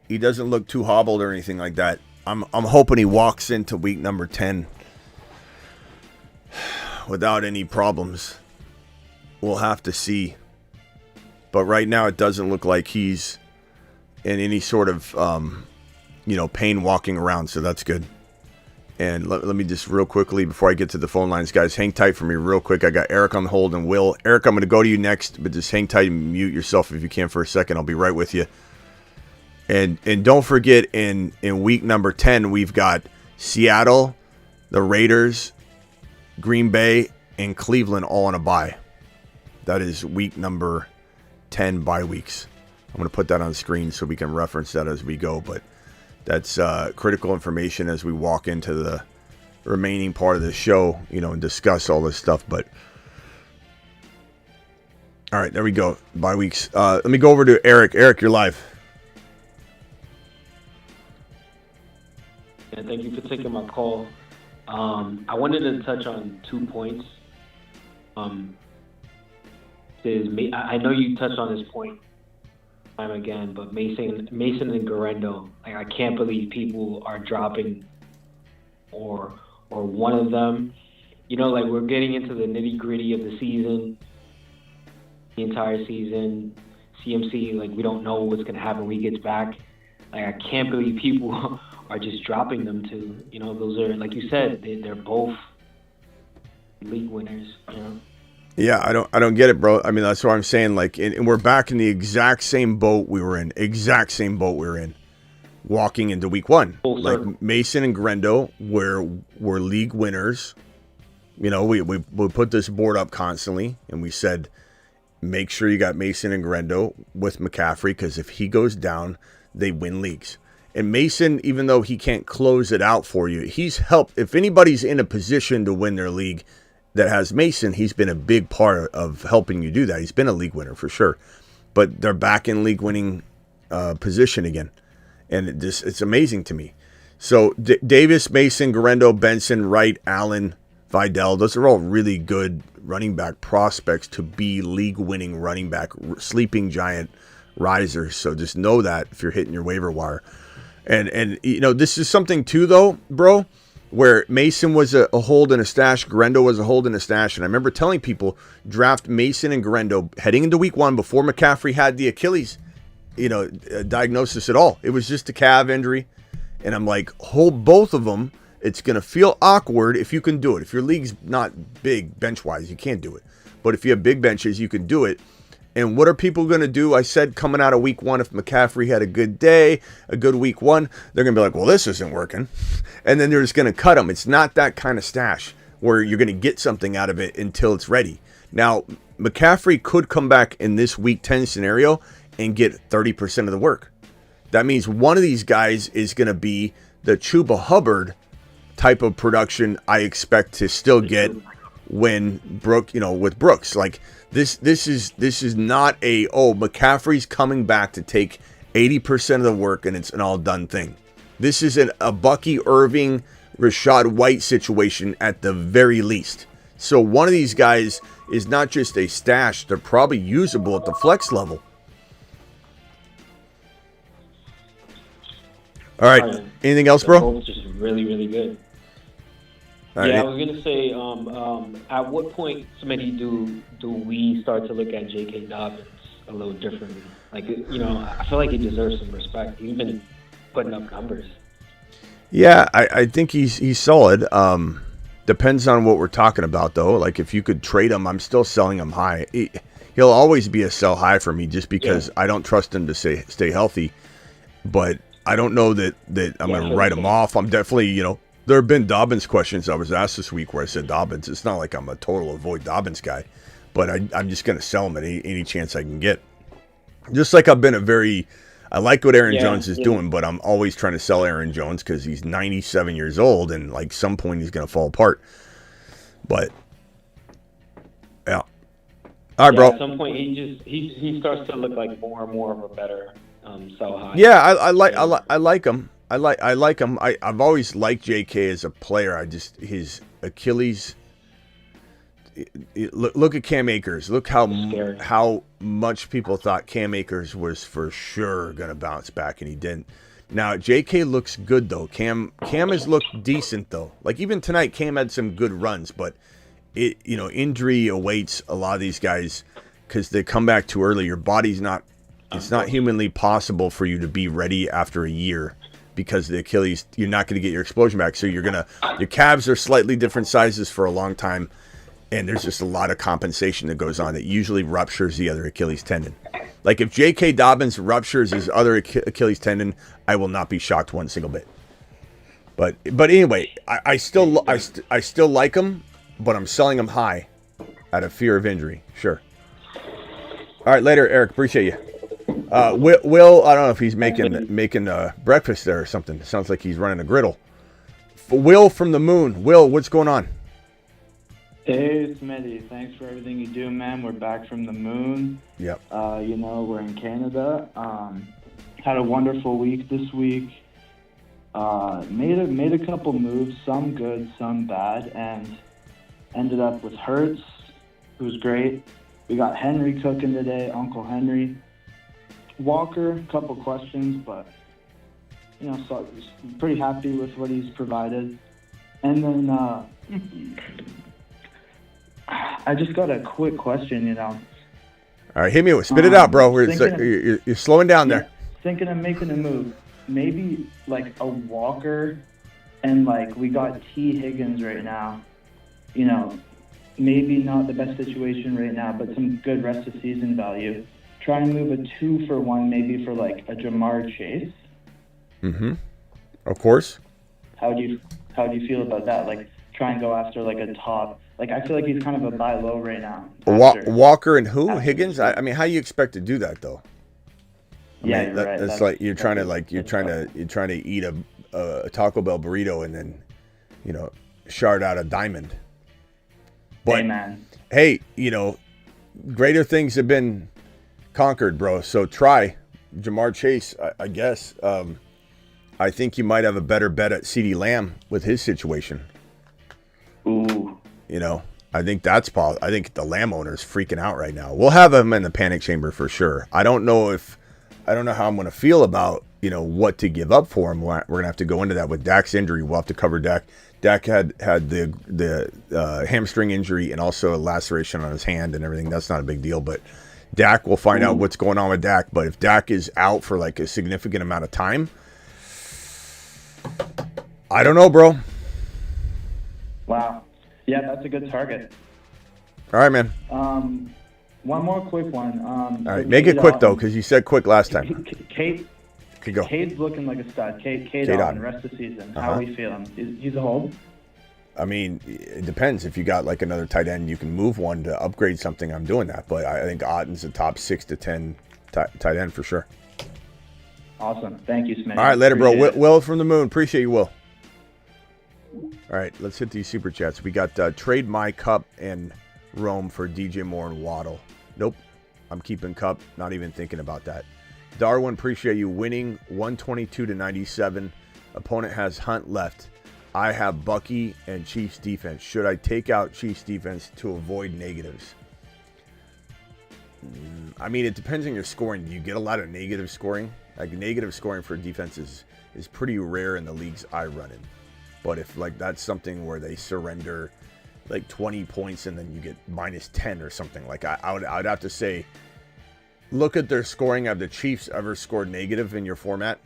He doesn't look too hobbled or anything like that. I'm hoping he walks into week number 10 without any problems. We'll have to see. But right now it doesn't look like he's in any sort of pain walking around, so that's good. And let me just real quickly, before I get to the phone lines, guys, hang tight for me real quick. I got Eric on hold and Will. Eric, I'm going to go to you next, but just hang tight and mute yourself if you can for a second. I'll be right with you. And don't forget, in week number 10, we've got Seattle, the Raiders, Green Bay, and Cleveland all on a bye. That is week number 10 bye weeks. I'm going to put that on the screen so we can reference that as we go, but that's critical information as we walk into the remaining part of the show, and discuss all this stuff. But all right, there we go. Bye weeks. Let me go over to Eric. Eric, you're live. Thank you for taking my call. I wanted to touch on 2 points. I know you touched on this point time again, but Mason and Garendo, like, I can't believe people are dropping or one of them. You know, like, we're getting into the nitty gritty of the season, the entire season. CMC, like, we don't know what's going to happen when he gets back. Like, I can't believe people are just dropping them too. You know, those are, like you said, they're both league winners, you know? Yeah, I don't get it, bro. I mean, that's what I'm saying. Like, and we're back in the exact same boat we were in. Walking into week 1. Like, Mason and Grendo were league winners. You know, we put this board up constantly, and we said, make sure you got Mason and Grendo with McCaffrey, because if he goes down, they win leagues. And Mason, even though he can't close it out for you, he's helped. If anybody's in a position to win their league that has Mason, he's been a big part of helping you do that. He's been a league winner for sure. But they're back in league winning position again. And it's amazing to me. So Davis, Mason, Garendo, Benson, Wright, Allen, Vidal, those are all really good running back prospects to be league winning running back, sleeping giant risers. So just know that if you're hitting your waiver wire. And you know, this is something too, though, bro, where Mason was a hold and a stash, Garendo was a hold and a stash. And I remember telling people, draft Mason and Garendo heading into week 1 before McCaffrey had the Achilles, diagnosis at all. It was just a calf injury. And I'm like, hold both of them. It's going to feel awkward if you can do it. If your league's not big bench-wise, you can't do it. But if you have big benches, you can do it. And what are people going to do? I said coming out of week 1, if McCaffrey had a good day, a good week 1, they're going to be like, well, this isn't working. And then they're just going to cut him. It's not that kind of stash where you're going to get something out of it until it's ready. Now, McCaffrey could come back in this week 10 scenario and get 30% of the work. That means one of these guys is going to be the Chuba Hubbard type of production I expect to still get when with Brooks. Like, this is not McCaffrey's coming back to take 80% of the work and it's an all done thing. This is a Bucky Irving, Rashad White situation at the very least. So one of these guys is not just a stash, they're probably usable at the flex level. All right. Anything else, bro? Both just really, really good. All right. I was gonna say, at what point, Smitty, do we start to look at J.K. Dobbins a little differently? Like, I feel like he deserves some respect. He's been putting up numbers. Yeah, I think he's solid. Depends on what we're talking about, though. Like, if you could trade him, I'm still selling him high. He'll always be a sell high for me, just because I don't trust him to stay healthy. But I don't know that I'm going to write him off. I'm definitely, there have been Dobbins questions I was asked this week where I said Dobbins. It's not like I'm a total avoid Dobbins guy, but I'm just going to sell him at any chance I can get. Just like I've been I like what Aaron Jones is doing, but I'm always trying to sell Aaron Jones because he's 97 years old and like some point he's going to fall apart. But yeah. All right, bro. At some point he starts to look like more and more of a better sell high. Yeah, I like him. I like him. I've always liked JK as a player. his Achilles. Look at Cam Akers. Look how much people thought Cam Akers was for sure gonna bounce back, and he didn't. Now JK looks good though. Cam has looked decent though. Like even tonight, Cam had some good runs, but injury awaits a lot of these guys because they come back too early. Your body's not. It's not humanly possible for you to be ready after a year because the Achilles. You're not going to get your explosion back. So your calves are slightly different sizes for a long time. And there's just a lot of compensation that goes on that usually ruptures the other Achilles tendon. Like if J.K. Dobbins ruptures his other Achilles tendon, I will not be shocked one single bit. But anyway, I still like him, but I'm selling him high out of fear of injury. Sure. All right, later, Eric. Appreciate you. Will, I don't know if he's making breakfast there or something. It sounds like he's running a griddle. Will from the moon. Will, what's going on? Hey, Smitty. Thanks for everything you do, man. We're back from the moon. Yep. We're in Canada. Had a wonderful week this week. Made a couple moves, some good, some bad, and ended up with Hurts, who's great. We got Henry cooking today, Uncle Henry. Walker, a couple questions, but so pretty happy with what he's provided. And then I just got a quick question, All right, hit me with spit it out, bro. You're slowing down there. Thinking of making a move. Maybe like a Walker, and like we got T. Higgins right now. Maybe not the best situation right now, but some good rest of season value. Try and move a 2-for-1, maybe for like a Jamar Chase. Mm-hmm. Of course. How do you feel about that? Like try and go after like a top. Like I feel like he's kind of a buy low right now. Walker and who? Higgins? I mean, how do you expect to do that though? You're right. That's like you're trying to eat a Taco Bell burrito and then, shard out a diamond. But hey, greater things have been conquered, bro. So try Jamar Chase, I guess. I think you might have a better bet at CeeDee Lamb with his situation. Ooh. I think that's I think the Lamb owner is freaking out right now. We'll have him in the panic chamber for sure. I don't know how I'm going to feel about, what to give up for him. We're going to have to go into that with Dak's injury. We'll have to cover Dak. Dak had the hamstring injury and also a laceration on his hand and everything. That's not a big deal, but Dak, we'll find out what's going on with Dak. But if Dak is out for like a significant amount of time, I don't know, bro. Wow. Yeah, that's a good target. All right, man. One more quick one. All right, make it quick though, because you said quick last time. Could go. Cade's looking like a stud. Cade on the rest of the season. How are we feeling? He's a hold? I mean, it depends. If you got like another tight end, you can move one to upgrade something. I'm doing that, but I think Otten's a top 6 to 10 tight end for sure. Awesome. Thank you, Smitty. All right, later, bro. Will from the moon. Appreciate you, Will. All right, let's hit these super chats. We got trade my Cup and Rome for DJ Moore and Waddle. Nope. I'm keeping Cup. Not even thinking about that. Darwin, appreciate you winning 122 to 97. Opponent has Hunt left. I have Bucky and Chiefs defense. Should I take out Chiefs defense to avoid negatives? I mean, it depends on your scoring. Do you get a lot of negative scoring? Like negative scoring for defenses is pretty rare in the leagues I run in. But if like that's something where they surrender like 20 points and then you get minus 10 or something, like I would have to say, look at their scoring. Have the Chiefs ever scored negative in your format?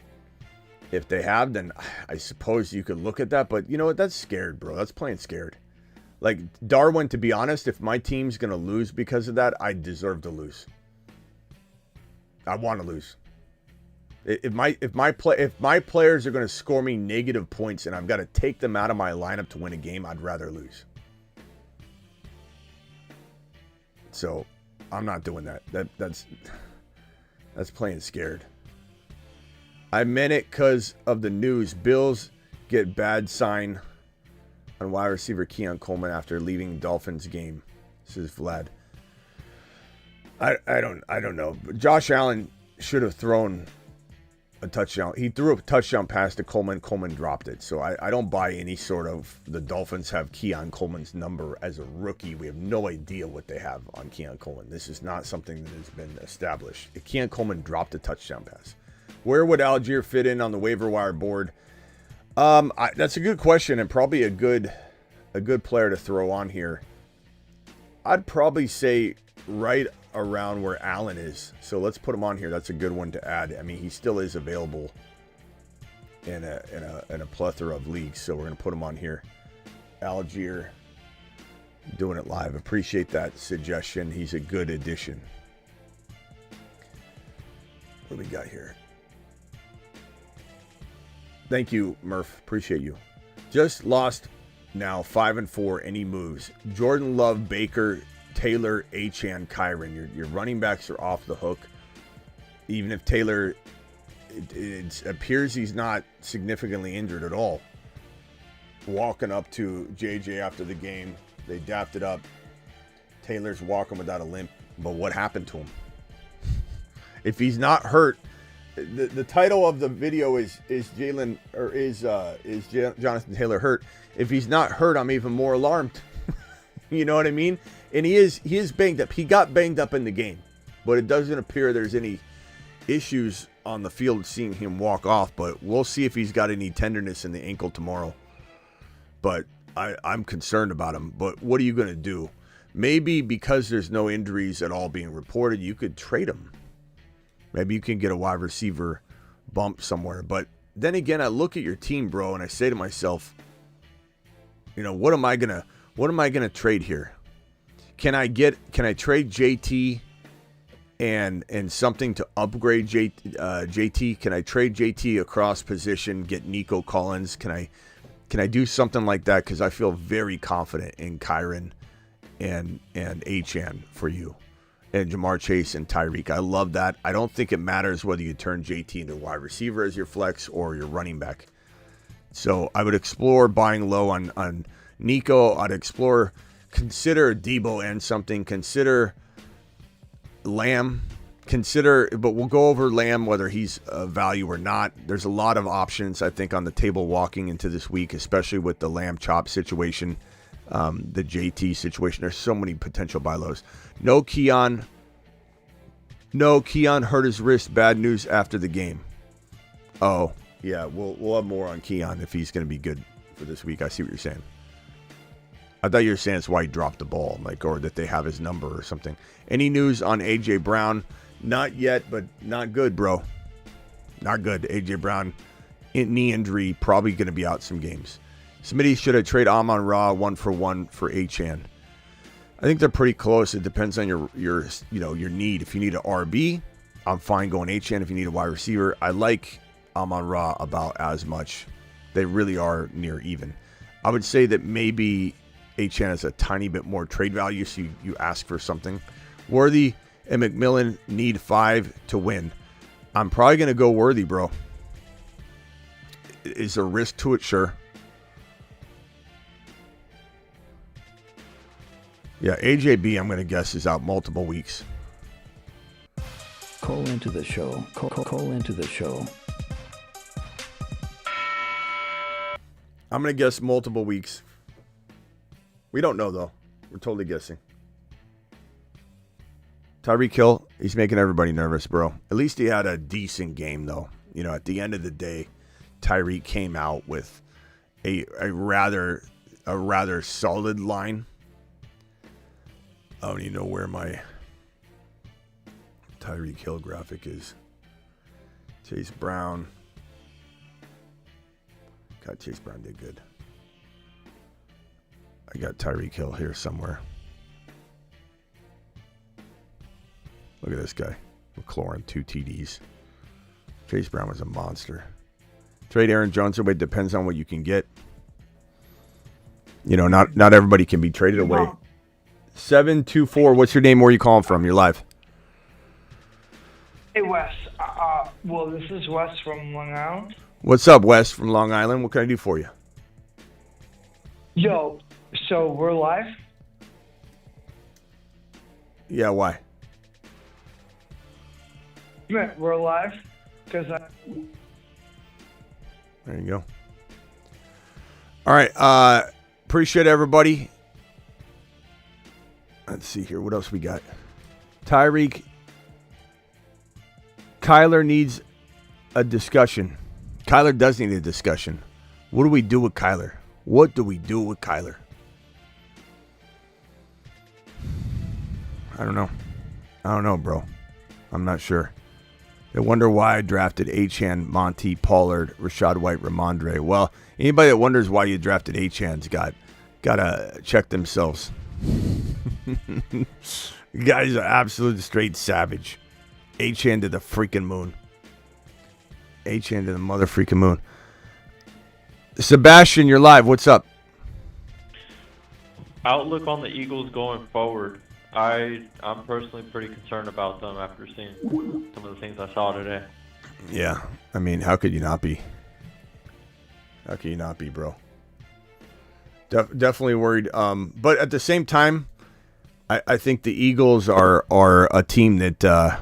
If they have, then I suppose you could look at that. But you know what? That's scared, bro. That's playing scared. Like Darwin, to be honest, if my team's going to lose because of that, I deserve to lose. I want to lose. If my players are going to score me negative points and I've got to take them out of my lineup to win a game, I'd rather lose. So I'm not doing that. That's playing scared. I meant it because of the news. Bills get bad sign on wide receiver Keon Coleman after leaving Dolphins game. This is Vlad. I don't know. But Josh Allen should have thrown a touchdown. He threw a touchdown pass to Coleman. Coleman dropped it. So I don't buy any sort of the Dolphins have Keon Coleman's number as a rookie. We have no idea what they have on Keon Coleman. This is not something that has been established. If Keon Coleman dropped a touchdown pass, where would Algier fit in on the waiver wire board? That's a good question and probably a good player to throw on here. I'd probably say right around where Allen is. So let's put him on here. That's a good one to add. I mean, he still is available in a plethora of leagues. So we're going to put him on here. Algier, doing it live. Appreciate that suggestion. He's a good addition. What do we got here? Thank you, Murph. Appreciate you. Just lost now 5-4. Any moves? Jordan Love, Baker, Taylor, Achane, Kyron. Your running backs are off the hook. Even if Taylor, it appears he's not significantly injured at all. Walking up to JJ after the game. They dapped it up. Taylor's walking without a limp. But what happened to him? If he's not hurt, the title of the video is Jonathan Taylor hurt? If he's not hurt, I'm even more alarmed. You know what I mean? And he is banged up. He got banged up in the game, but it doesn't appear there's any issues on the field seeing him walk off. But we'll see if he's got any tenderness in the ankle tomorrow. But I'm concerned about him. But what are you going to do? Maybe because there's no injuries at all being reported, you could trade him. Maybe you can get a wide receiver bump somewhere. But then again, I look at your team, bro, and I say to myself, you know, what am I gonna trade here? Can I trade JT and something to upgrade JT? Can I trade JT across position, get Nico Collins? Can I do something like that? Because I feel very confident in Kyron and Achane for you. And Jamar Chase and Tyreek. I love that. I don't think it matters whether you turn JT into a wide receiver as your flex or your running back. So I would explore buying low on Nico. I'd consider Debo and something. Consider Lamb. But we'll go over Lamb, whether he's a value or not. There's a lot of options, I think, on the table walking into this week, especially with the Lamb chop situation. The JT situation. There's so many potential buy lows. No Keon hurt his wrist. Bad news after the game. Oh, yeah, we'll have more on Keon if he's going to be good for this week. I see what you're saying. I thought you were saying it's why he dropped the ball, or that they have his number or something. Any news on A.J. Brown? Not yet, but not good, bro. Not good. A.J. Brown, knee injury, probably going to be out some games. Smitty, should I trade Amon-Ra 1-for-1 for Achane? I think they're pretty close. It depends on your need. If you need an RB, I'm fine going Achane. If you need a wide receiver, I like Amon-Ra about as much. They really are near even. I would say that maybe Achane has a tiny bit more trade value, so you ask for something. Worthy and McMillan need 5 to win. I'm probably going to go Worthy, bro. Is there risk to it? Sure. Yeah, AJB, I'm going to guess, is out multiple weeks. Call into the show. Call into the show. I'm going to guess multiple weeks. We don't know, though. We're totally guessing. Tyreek Hill, he's making everybody nervous, bro. At least he had a decent game, though. You know, at the end of the day, Tyreek came out with a rather solid line. I don't even know where my Tyreek Hill graphic is. Chase Brown. God, Chase Brown did good. I got Tyreek Hill here somewhere. Look at this guy. McLaurin, 2 TDs. Chase Brown was a monster. Trade Aaron Jones away depends on what you can get. You know, not everybody can be traded away. 724, what's your name? Where are you calling from? You're live. Hey, Wes. Well, this is Wes from Long Island. What's up, Wes from Long Island? What can I do for you? Yo, so we're live? Yeah, why? Yeah, we're live? Because There you go. All right. Appreciate everybody. Let's see here. What else we got? Tyreek. Kyler needs a discussion. Kyler does need a discussion. What do we do with Kyler? What do we do with Kyler? I don't know, bro. I'm not sure. They wonder why I drafted Achane, Monty, Pollard, Rashad White, Ramondre. Well, anybody that wonders why you drafted Achane's gotta check themselves. You guys are absolute straight savage. Achane to the freaking moon. Achane to the mother freaking moon. Sebastian, you're live. What's up? Outlook on the Eagles going forward. I'm personally pretty concerned about them after seeing some of the things I saw today. Yeah, I mean, how could you not be? How could you not be, bro? Definitely worried. But at the same time, I think the Eagles are a team that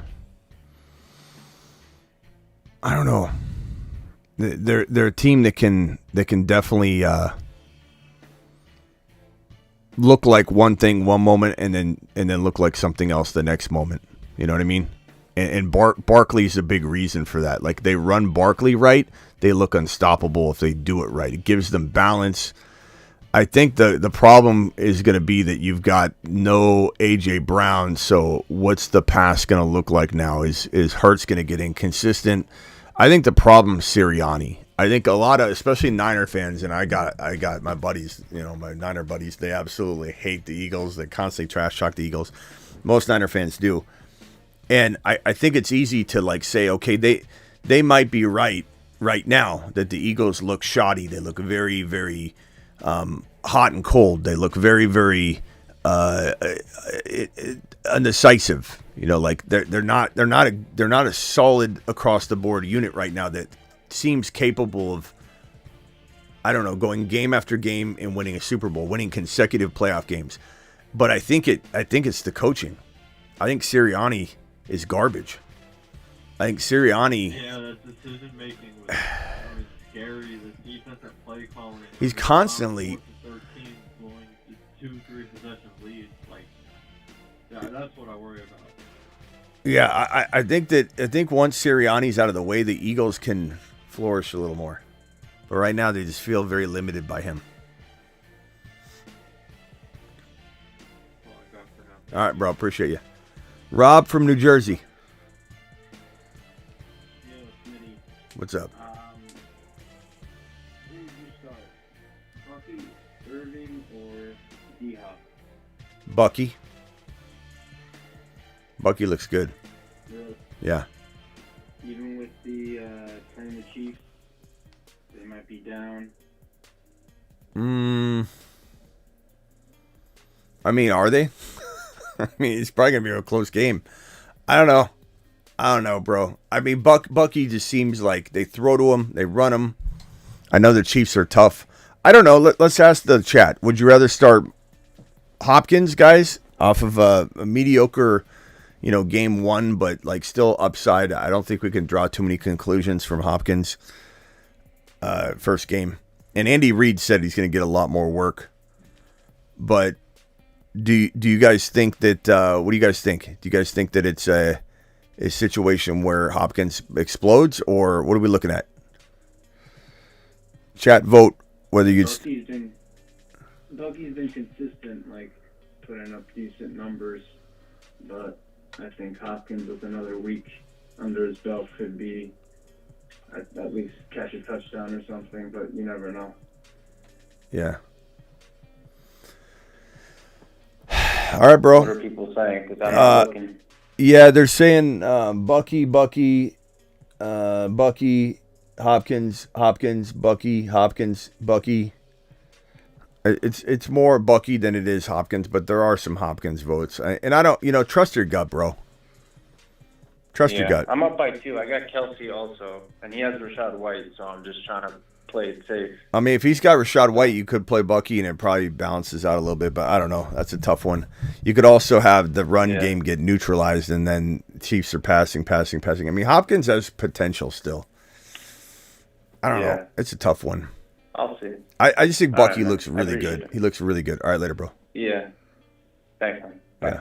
I don't know. They're a team that can definitely look like one thing one moment and then look like something else the next moment. You know what I mean? And Barkley's a big reason for that. Like, they run Barkley right, they look unstoppable if they do it right. It gives them balance. I think the problem is going to be that you've got no A.J. Brown, so what's the pass going to look like now? Is Hurts going to get inconsistent? I think the problem is Sirianni. I think a lot of, especially Niner fans, and I got my buddies, my Niner buddies, they absolutely hate the Eagles. They constantly trash talk the Eagles. Most Niner fans do. And I think it's easy to like say, okay, they might be right now that the Eagles look shoddy. They look very, very hot and cold. They look very, very undecisive. Like they're not a solid across the board unit right now that seems capable of, I don't know, going game after game and winning a Super Bowl, winning consecutive playoff games. But I think it's the coaching. I think Sirianni is garbage. I think Sirianni. Yeah, that decision making was scary. The defensive play calling. He's constantly. 13 blowing 2-3 possession leads. Like, yeah, that's what I worry about. Yeah, I think once Sirianni's out of the way, the Eagles can flourish a little more. But right now, they just feel very limited by him. All right, bro. Appreciate you. Rob from New Jersey. Yeah, Smitty. What's up? Who would you start? Bucky, Irving, or D-Hop? Bucky. Bucky looks good. Really? Yeah. Even with the playing the Chiefs, they might be down. I mean, are they? I mean, it's probably going to be a close game. I don't know, bro. I mean, Bucky just seems like they throw to him, they run him. I know the Chiefs are tough. I don't know. Let's ask the chat. Would you rather start Hopkins, guys, off of a mediocre, game one, but like still upside? I don't think we can draw too many conclusions from Hopkins' first game. And Andy Reid said he's going to get a lot more work. But do you guys think that? What do you guys think? Do you guys think that it's a situation where Hopkins explodes, or what are we looking at? Chat, vote whether you. Bucky's been consistent, like putting up decent numbers, but I think Hopkins with another week under his belt could be at least catch a touchdown or something. But you never know. Yeah. All right, bro. What are people saying? 'Cause I'm not looking. Yeah, they're saying Bucky, Hopkins, Bucky, Hopkins, Bucky. It's more Bucky than it is Hopkins, but there are some Hopkins votes. And I don't, trust your gut, bro. Trust your gut. I'm up by 2. I got Kelsey also, and he has Rashad White, so I'm just trying to play it safe. I mean, if he's got Rashad White, you could play Bucky, and it probably balances out a little bit, but I don't know. That's a tough one. You could also have the run game get neutralized, and then Chiefs are passing. I mean, Hopkins has potential still. I don't know. It's a tough one. I'll see. I just think Bucky looks really good. He looks really good. All right, later, bro. Yeah. Thanks, man. Bye.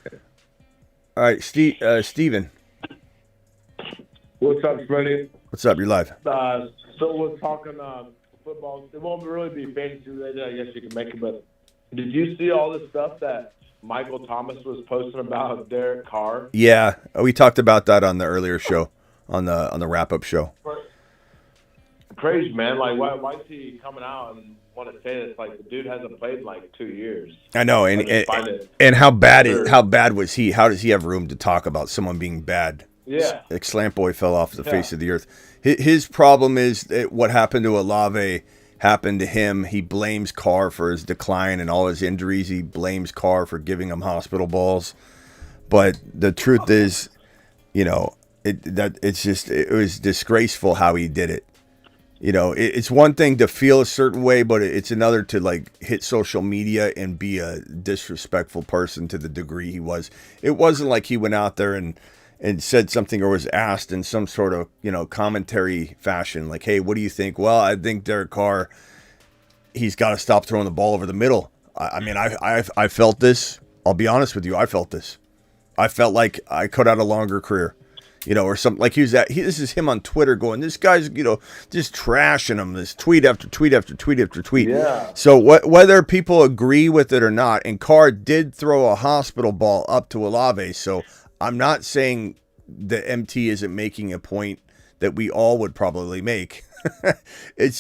Yeah. All right, Steven. What's up, Smitty? What's up? You're live. So we're talking football. It won't really be fantasy related. I guess you can make it. But did you see all the stuff that Michael Thomas was posting about Derek Carr? Yeah, we talked about that on the earlier show, on the wrap up show. Crazy, man. Like, why is he coming out and want to say this? Like, the dude hasn't played in like 2 years. I know, and how bad was he? How does he have room to talk about someone being bad? Yeah. Like Slant Boy fell off the face of the earth. His problem is that what happened to Olave happened to him. He blames Carr for his decline and all his injuries. He blames Carr for giving him hospital balls. But the truth is, it was disgraceful how he did it. It's one thing to feel a certain way, but it's another to like hit social media and be a disrespectful person to the degree he was. It wasn't like he went out there and and said something or was asked in some sort of, commentary fashion, like, hey, what do you think? Well, I think Derek Carr, he's got to stop throwing the ball over the middle. I felt this. I'll be honest with you. I felt this. I felt like I could have had a longer career, or something like this is him on Twitter going, this guy's, just trashing him, this tweet after tweet after tweet after tweet. Yeah. So whether people agree with it or not, and Carr did throw a hospital ball up to Olave. So I'm not saying the MT isn't making a point that we all would probably make. It's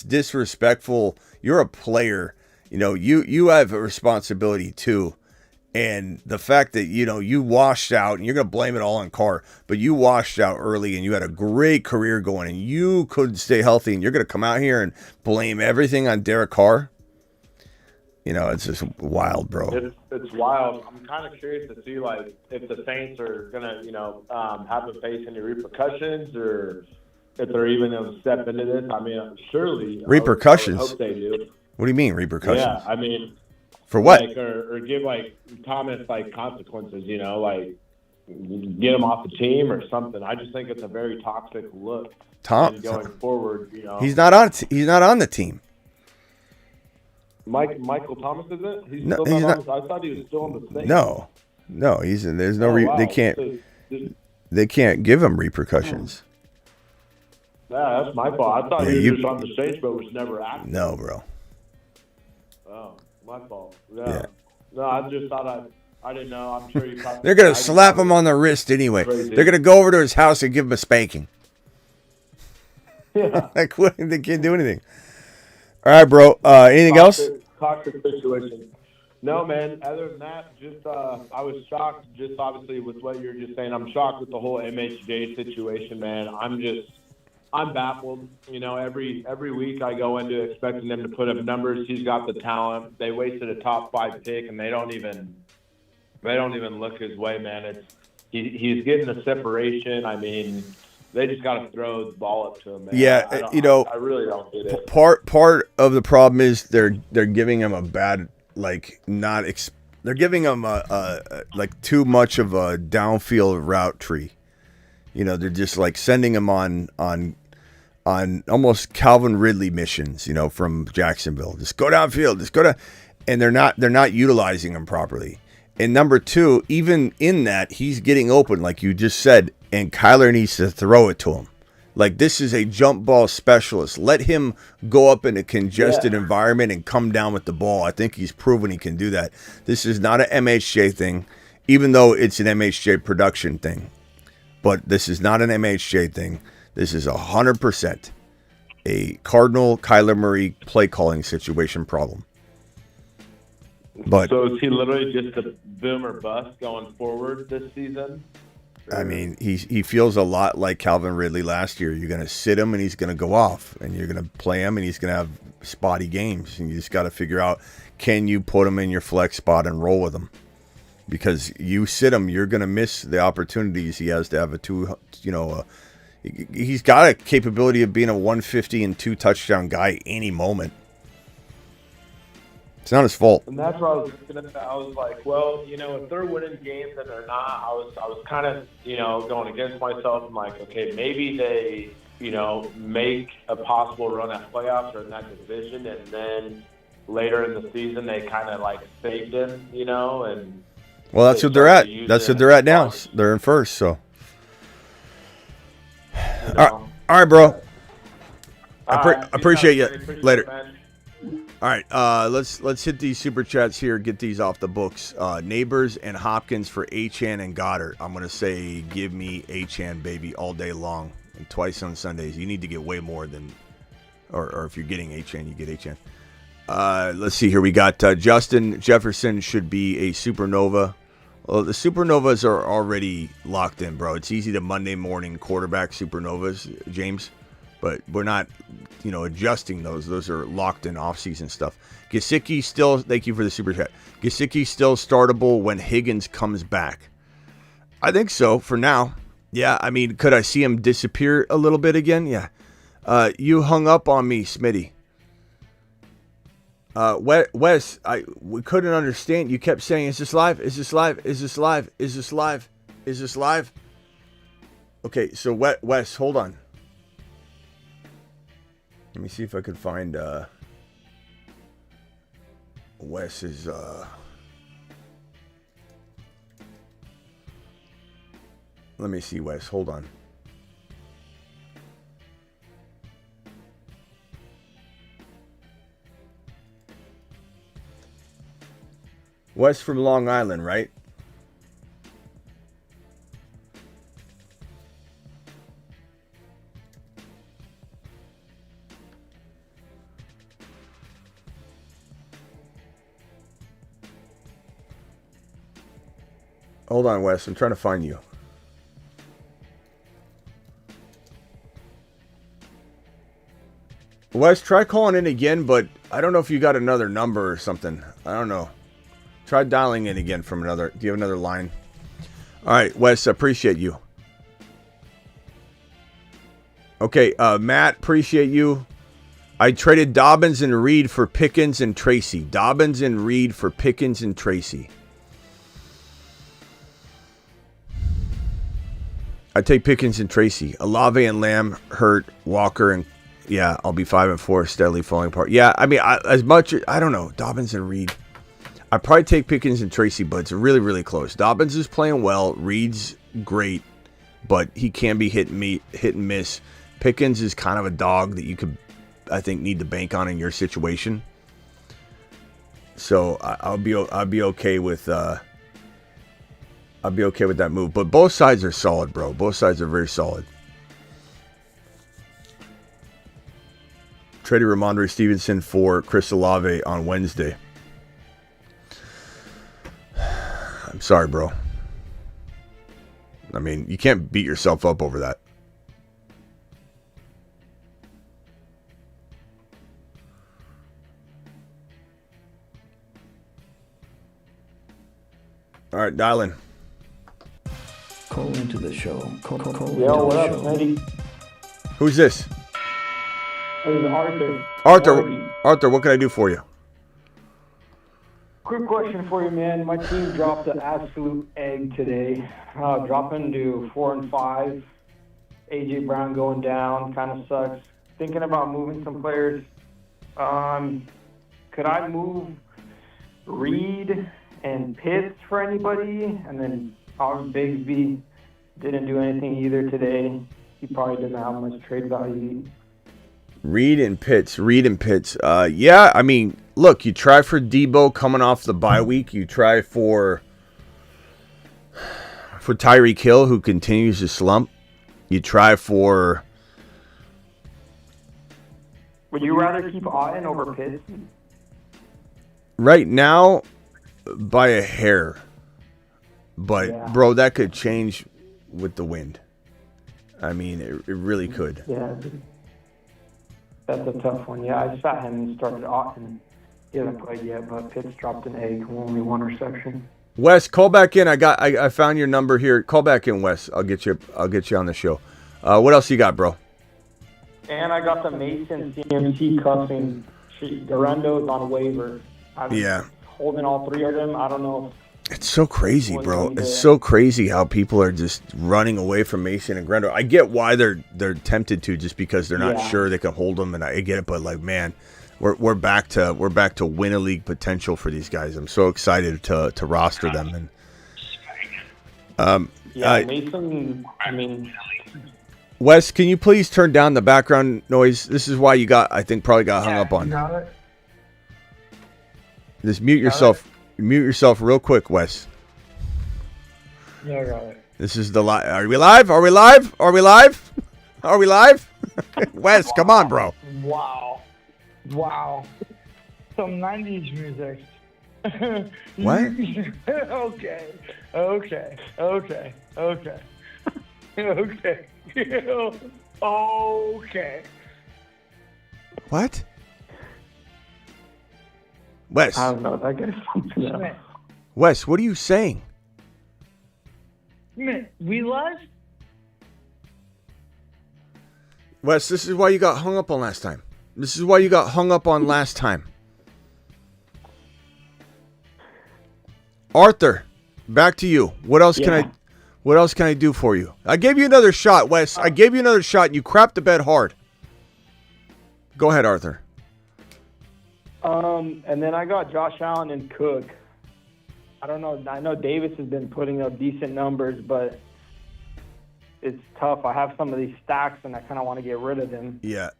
disrespectful. You're a player, you have a responsibility too. And the fact that, you washed out, and you're going to blame it all on Carr, but you washed out early and you had a great career going and you couldn't stay healthy, and you're going to come out here and blame everything on Derek Carr? It's just wild, bro. It's wild. I'm kind of curious to see, like, if the Saints are going to, have to face any repercussions, or if they're even going to step into this. I mean, surely. Repercussions? I would hope they do. What do you mean, repercussions? Yeah, I mean. For what? Like, or give, like, Thomas, like, consequences, like, get him off the team or something. I just think it's a very toxic look going forward, He's not on the team. Michael Thomas isn't? He's No, still he's not. not. I thought he was still on the Saints. No, he's in. There's no. Wow. They can't give him repercussions. Yeah, that's my fault. I thought he was just on the Saints, but was never active. No, bro. Oh, my fault. Yeah. No, I just thought I didn't know. I'm sure you. They're gonna slap him on the wrist anyway. Crazy. They're gonna go over to his house and give him a spanking. Yeah. Like, what? They can't do anything. All right, bro. Anything else? Toxic situation. No, man. Other than that, just I was shocked. Just obviously with what you're just saying, I'm shocked with the whole MHJ situation, man. I'm baffled. Every week I go into expecting them to put up numbers. He's got the talent. They wasted a top 5 pick, and they don't even look his way, man. He's getting the separation. I mean, they just got to throw the ball up to him, man. Yeah, I really don't get it. Part of the problem is they're giving him a bad, like, they're giving him a like too much of a downfield route tree. They're just like sending him on almost Calvin Ridley missions, from Jacksonville. Just go downfield, and they're not utilizing him properly. And number two, even in that, he's getting open, like you just said, and Kyler needs to throw it to him. Like, this is a jump ball specialist. Let him go up in a congested environment and come down with the ball. I think he's proven he can do that. This is not an MHJ thing, even though it's an MHJ production thing. But this is not an MHJ thing. This is 100% a Cardinal Kyler Murray play calling situation problem. But so is he literally just a boom or bust going forward this season? I mean, he feels a lot like Calvin Ridley last year. You're going to sit him and he's going to go off, and you're going to play him and he's going to have spotty games. And you just got to figure out, can you put him in your flex spot and roll with him? Because you sit him, you're going to miss the opportunities he has to have he's got a capability of being a 150 and 2 touchdown guy any moment. It's not his fault. And that's what I was looking at. I was like, well, if they're winning games and they're not, I was kind of, going against myself. I'm like, okay, maybe they, make a possible run at playoffs or in that division, and then later in the season they kind of like saved him, and. Well, that's what they're at. That's what they're at now. They're in first, so. All right, bro. I appreciate you. Later. All right, let's hit these super chats here. Get these off the books. Neighbors and Hopkins for Achane and Goddard. I'm gonna say, give me Achane, baby, all day long, and twice on Sundays. You need to get way more than, or if you're getting Achane, you get Achane. Let's see here. We got Justin Jefferson should be a supernova. Well, the supernovas are already locked in, bro. It's easy to Monday morning quarterback supernovas, James. But we're not, adjusting those. Those are locked in off-season stuff. Gesicki still, thank you for the super chat. Gesicki still startable when Higgins comes back. I think so for now. Yeah, I mean, could I see him disappear a little bit again? Yeah. You hung up on me, Smitty. Wes, we couldn't understand. You kept saying, "Is this live? Is this live? Is this live? Is this live? Is this live?" Okay, so Wes, hold on. Let me see if I could find Wes's Let me see, Wes. Hold on. Wes from Long Island, right? Hold on, Wes. I'm trying to find you. Wes, try calling in again, but I don't know if you got another number or something. I don't know. Try dialing in again from another. Do you have another line? All right, Wes, appreciate you. Okay, Matt, appreciate you. I traded Dobbins and Reed for Pickens and Tracy. Dobbins and Reed for Pickens and Tracy. I take Pickens and Tracy. Olave and Lamb, Hurt, Walker, and yeah, I'll be 5-4, steadily falling apart. Yeah, I mean, I don't know, Dobbins and Reed. I probably take Pickens and Tracy, but it's really, really close. Dobbins is playing well. Reed's great, but he can be hit and miss. Pickens is kind of a dog that you could, I think, need to bank on in your situation. So I'll be okay with that move. But both sides are solid, bro. Both sides are very solid. Traded Ramondre Stevenson for Chris Olave on Wednesday. I'm sorry, bro. I mean, you can't beat yourself up over that. All right, dial in. Call into the show. Call Yo, what into up, the show. Smitty? Who's this? This is Arthur. Arthur, what can I do for you? Quick question for you, man. My team dropped an absolute egg today. Dropping to 4-5. AJ Brown going down kind of sucks. Thinking about moving some players. Could I move Reed and Pitts for anybody? And then Bigsby didn't do anything either today. He probably doesn't have much trade value. Reed and Pitts. Yeah, I mean, look, you try for Debo coming off the bye week. You try for Tyreek Hill, who continues to slump. You try for... Would you rather keep Otten over Pitts? Right now, by a hair. But, Yeah. bro, that could change with the wind. I mean, it really could. Yeah. That's a tough one. Yeah, I sat him and started Otten. He hasn't played yet, but Pitts dropped an egg, only one reception. Wes, call back in. I found your number here. Call back in, Wes. I'll get you on the show. What else you got, bro? And I got the Mason CMC cuffing. Durando's on waiver. I'm holding all three of them. I don't know. It's so crazy, bro. It's so crazy how people are just running away from Mason and Grendo. I get why they're tempted to, just because they're not sure they can hold them, and I get it. But like, man, we're back to win a league potential for these guys. I'm so excited to roster them. And Mason. I mean, Wes, can you please turn down the background noise? This is why you probably got hung up on. Got it. Just mute yourself. Mute yourself real quick, Wes. Yeah, I got it. This is the live. Are we live? Are we live? Are we live? Are we live? Wes, come on, bro. Wow. Some 90s music. What? Okay. Okay. What? Wes. I don't know. That guy's something else. Wes, what are you saying? We live? Wes, this is why you got hung up on last time. Arthur, back to you. What else can What else can I do for you? I gave you another shot, Wes. I gave you another shot, and you crapped the bed hard. Go ahead, Arthur. And then I got Josh Allen and Cook. I don't know. I know Davis has been putting up decent numbers, but it's tough. I have some of these stacks, and I kind of want to get rid of them. Yeah.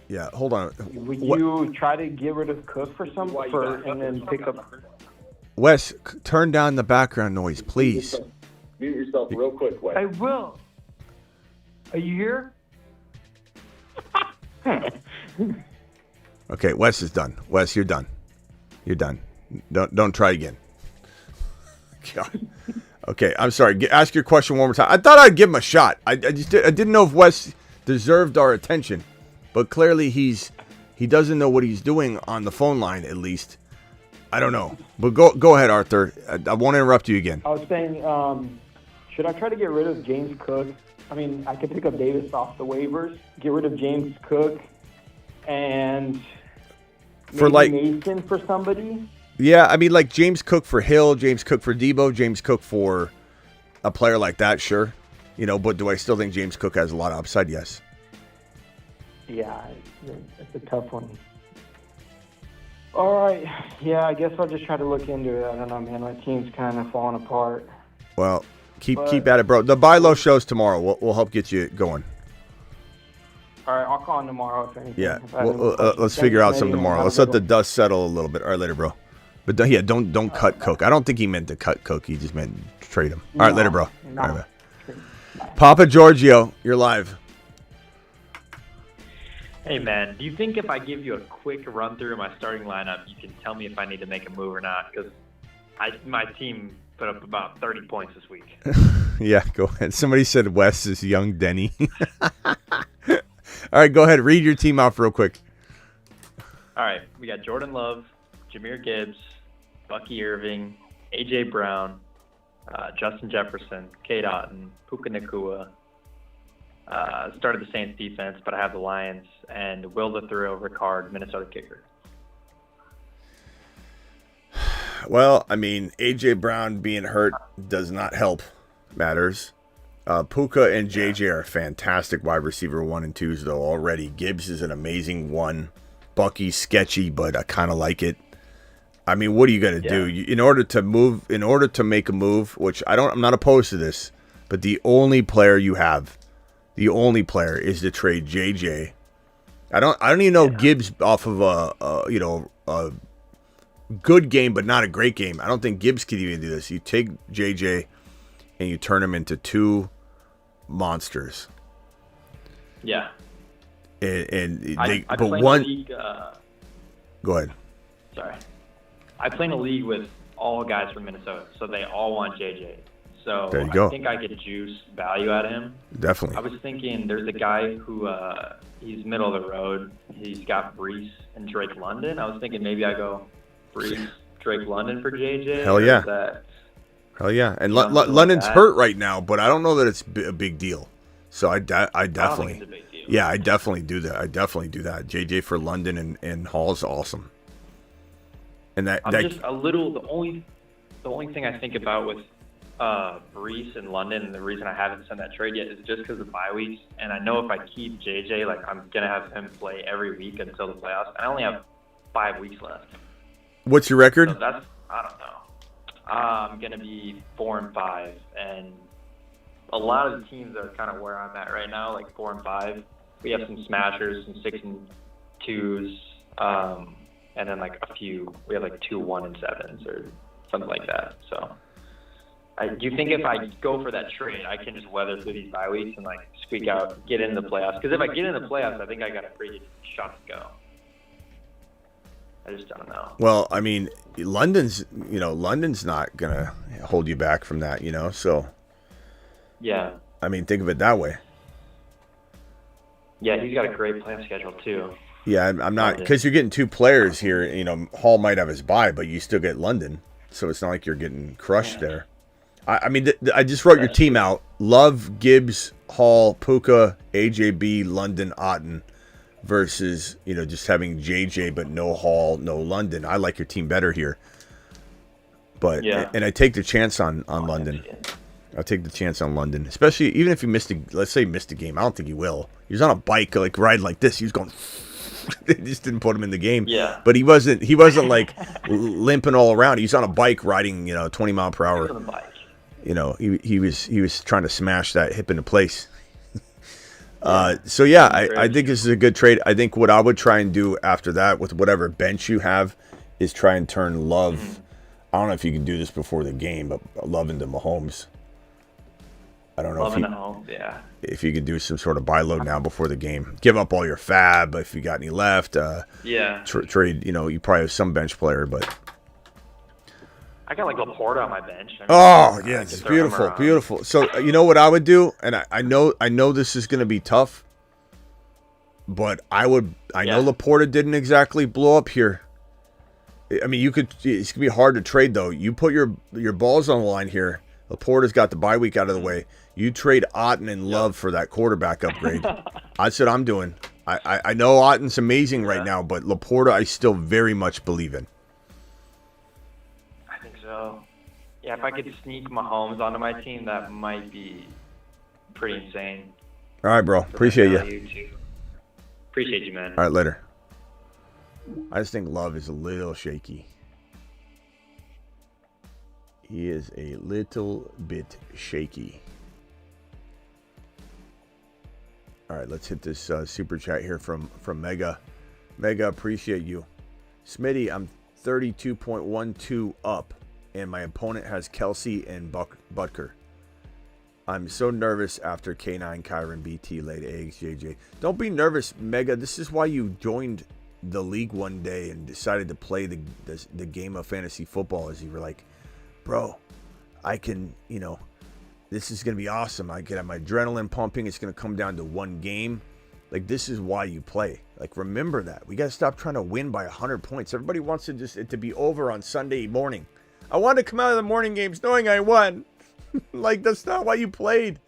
Yeah, hold on. Would you try to get rid of Cook and then pick up? Wes, turn down the background noise, please. Mute yourself real quick, Wes. I will. Are you here? Okay, Wes is done. Wes, you're done. You're done. Don't try again. God. Okay, I'm sorry. Ask your question one more time. I thought I'd give him a shot. I didn't know if Wes deserved our attention, but clearly he doesn't know what he's doing on the phone line. At least I don't know. But go ahead, Arthur. I won't interrupt you again. I was saying, should I try to get rid of James Cook? I mean, I could pick up Davis off the waivers, get rid of James Cook, and maybe Mason for somebody. Yeah, I mean, like James Cook for Hill, James Cook for Debo, James Cook for a player like that, sure. But do I still think James Cook has a lot of upside? Yes. Yeah, it's a tough one. All right. Yeah, I guess I'll just try to look into it. I don't know, man. My team's kind of falling apart. Well, keep at it, bro. The buy low shows tomorrow. We'll help get you going. All right, I'll call in tomorrow if anything. Yeah, let's figure out something tomorrow. Let's let the dust settle a little bit. All right, later, bro. But don't cut Cook. I don't think he meant to cut Cook. He just meant trade him. All right, later, bro. No. All right, Papa Giorgio, you're live. Hey, man, do you think if I give you a quick run through of my starting lineup, you can tell me if I need to make a move or not? Because my team put up about 30 points this week. Yeah, go ahead. Somebody said Wes is young Denny. All right, go ahead. Read your team off real quick. All right, we got Jordan Love, Jahmyr Gibbs, Bucky Irving, A.J. Brown, Justin Jefferson, Cade Otton, Puka Nacua. Started the Saints defense, but I have the Lions, and Will the Thrill Ricard, Minnesota kicker. Well, I mean, A.J. Brown being hurt does not help matters. Puka and JJ are fantastic wide receiver 1 and 2s, though, already. Gibbs is an amazing 1. Bucky's sketchy, but I kind of like it. I mean, what are you going to do? In order to make a move, which I'm not opposed to this, but the only player is to trade JJ. I don't even know Gibbs off of a good game, but not a great game. I don't think Gibbs could even do this. You take JJ and you turn him into 2 monsters. Yeah. Go ahead. Sorry. I play in a league with all guys from Minnesota, so they all want JJ. So there you go. I think I could juice value out of him. Definitely. I was thinking there's a guy who he's middle of the road. He's got Brees and Drake London. I was thinking maybe I go Brees, Drake London for JJ. Hell yeah. Hell yeah. And London's hurt right now, but I don't know that it's a big deal. So I definitely, I definitely do that. JJ for London and Hall's awesome. And just a little. The only thing I think about with Brees and London, and the reason I haven't sent that trade yet is just because of bye weeks. And I know if I keep JJ, I'm gonna have him play every week until the playoffs. I only have 5 weeks left. What's your record? So that's, I don't know. I'm gonna be 4-5, and a lot of the teams are kind of where I'm at right now, 4-5. We have some smashers, some 6-2s, and then a few. We have 2 1-7s or something like that. So, do you think if I go for that trade, I can just weather through these bye weeks and squeak out, get into the playoffs? Because if I get in the playoffs, I think I got a pretty good shot to go. I just don't know. Well, I mean, London's not gonna hold you back from that, So. Yeah. I mean, think of it that way. Yeah, he's got a great plan schedule too. Yeah, I'm not, because you're getting 2 players here. Hall might have his bye, but you still get London, so it's not like you're getting crushed there. I mean, I just wrote your team out: Love, Gibbs, Hall, Puka, AJB, London, Otton, versus just having JJ but no Hall, no London. I like your team better here, but and I take the chance on London. I'll take the chance on London, especially even if he let's say he missed a game. I don't think he will. He was on a bike, like riding like this. He was going. They just didn't put him in the game. Yeah. But he wasn't like limping all around. He's on a bike riding, 20 mile per hour. On a bike. He was trying to smash that hip into place. So yeah, I think this is a good trade. I think what I would try and do after that with whatever bench you have is try and turn Love. Mm-hmm. I don't know if you can do this before the game, but Love into Mahomes. I don't know if you could do some sort of buy low now before the game. Give up all your fab if you got any left. Trade. You probably have some bench player, but I got like Laporta on my bench. It's beautiful. So you know what I would do, and I know this is going to be tough, but I know Laporta didn't exactly blow up here. I mean, it's going to be hard to trade though. You put your balls on the line here. Laporta's got the bye week out of the way. You trade Otten and Love for that quarterback upgrade. That's what I'm doing. I know Otten's amazing right now, but Laporta I still very much believe in. I think so. Yeah, if I could sneak Mahomes onto my team, that might be pretty insane. All right, bro. Appreciate you. Appreciate you, man. All right, later. I just think Love is a little shaky. He is a little bit shaky. All right, let's hit this super chat here from Mega. Mega, appreciate you. Smitty, I'm 32.12 up, and my opponent has Kelsey and Butker. I'm so nervous after K9, Kyron, BT, laid eggs, JJ. Don't be nervous, Mega. This is why you joined the league one day and decided to play the game of fantasy football, as you were like, bro, I can, this is going to be awesome. I can have my adrenaline pumping. It's going to come down to one game. Like, this is why you play. Like, remember that. We got to stop trying to win by 100 points. Everybody wants it to be over on Sunday morning. I wanted to come out of the morning games knowing I won. Like, that's not why you played.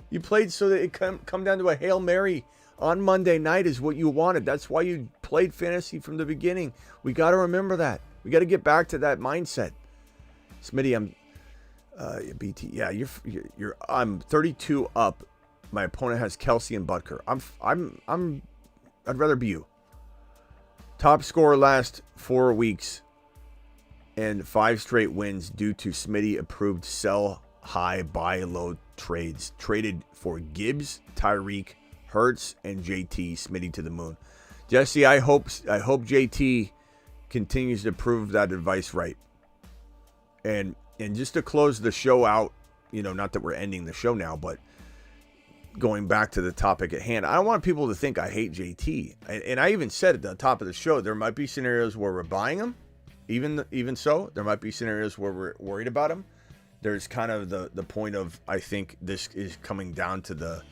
You played so that it come down to a Hail Mary on Monday night is what you wanted. That's why you played fantasy from the beginning. We got to remember that. We got to get back to that mindset. Smitty, I'm BT. Yeah, I'm 32 up. My opponent has Kelsey and Butker. I'd rather be you. Top scorer last 4 weeks and 5 straight wins due to Smitty approved sell high, buy low trades. Traded for Gibbs, Tyreek, Hurts, and JT. Smitty to the moon. Jesse, I hope JT continues to prove that advice right. And just to close the show out, not that we're ending the show now, but going back to the topic at hand, I don't want people to think I hate JT. And I even said at the top of the show, there might be scenarios where we're buying him. Even so, there might be scenarios where we're worried about him. There's kind of the point of, I think this is coming down to the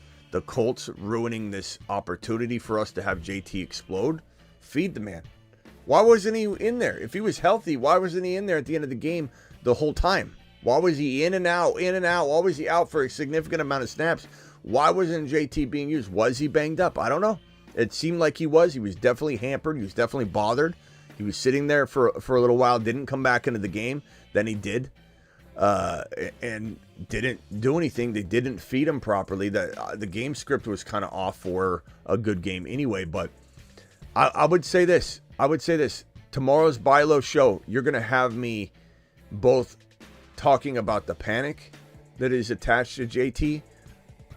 Colts ruining this opportunity for us to have JT explode. Feed the man. Why wasn't he in there? If he was healthy, why wasn't he in there at the end of the game the whole time? Why was he in and out? Why was he out for a significant amount of snaps? Why wasn't JT being used? Was he banged up? I don't know. It seemed like he was. He was definitely hampered. He was definitely bothered. He was sitting there for a little while, didn't come back into the game. Then he did. And didn't do anything. They didn't feed him properly. The game script was kind of off for a good game anyway. But I would say this. Tomorrow's buy low show, you're going to have me both talking about the panic that is attached to JT,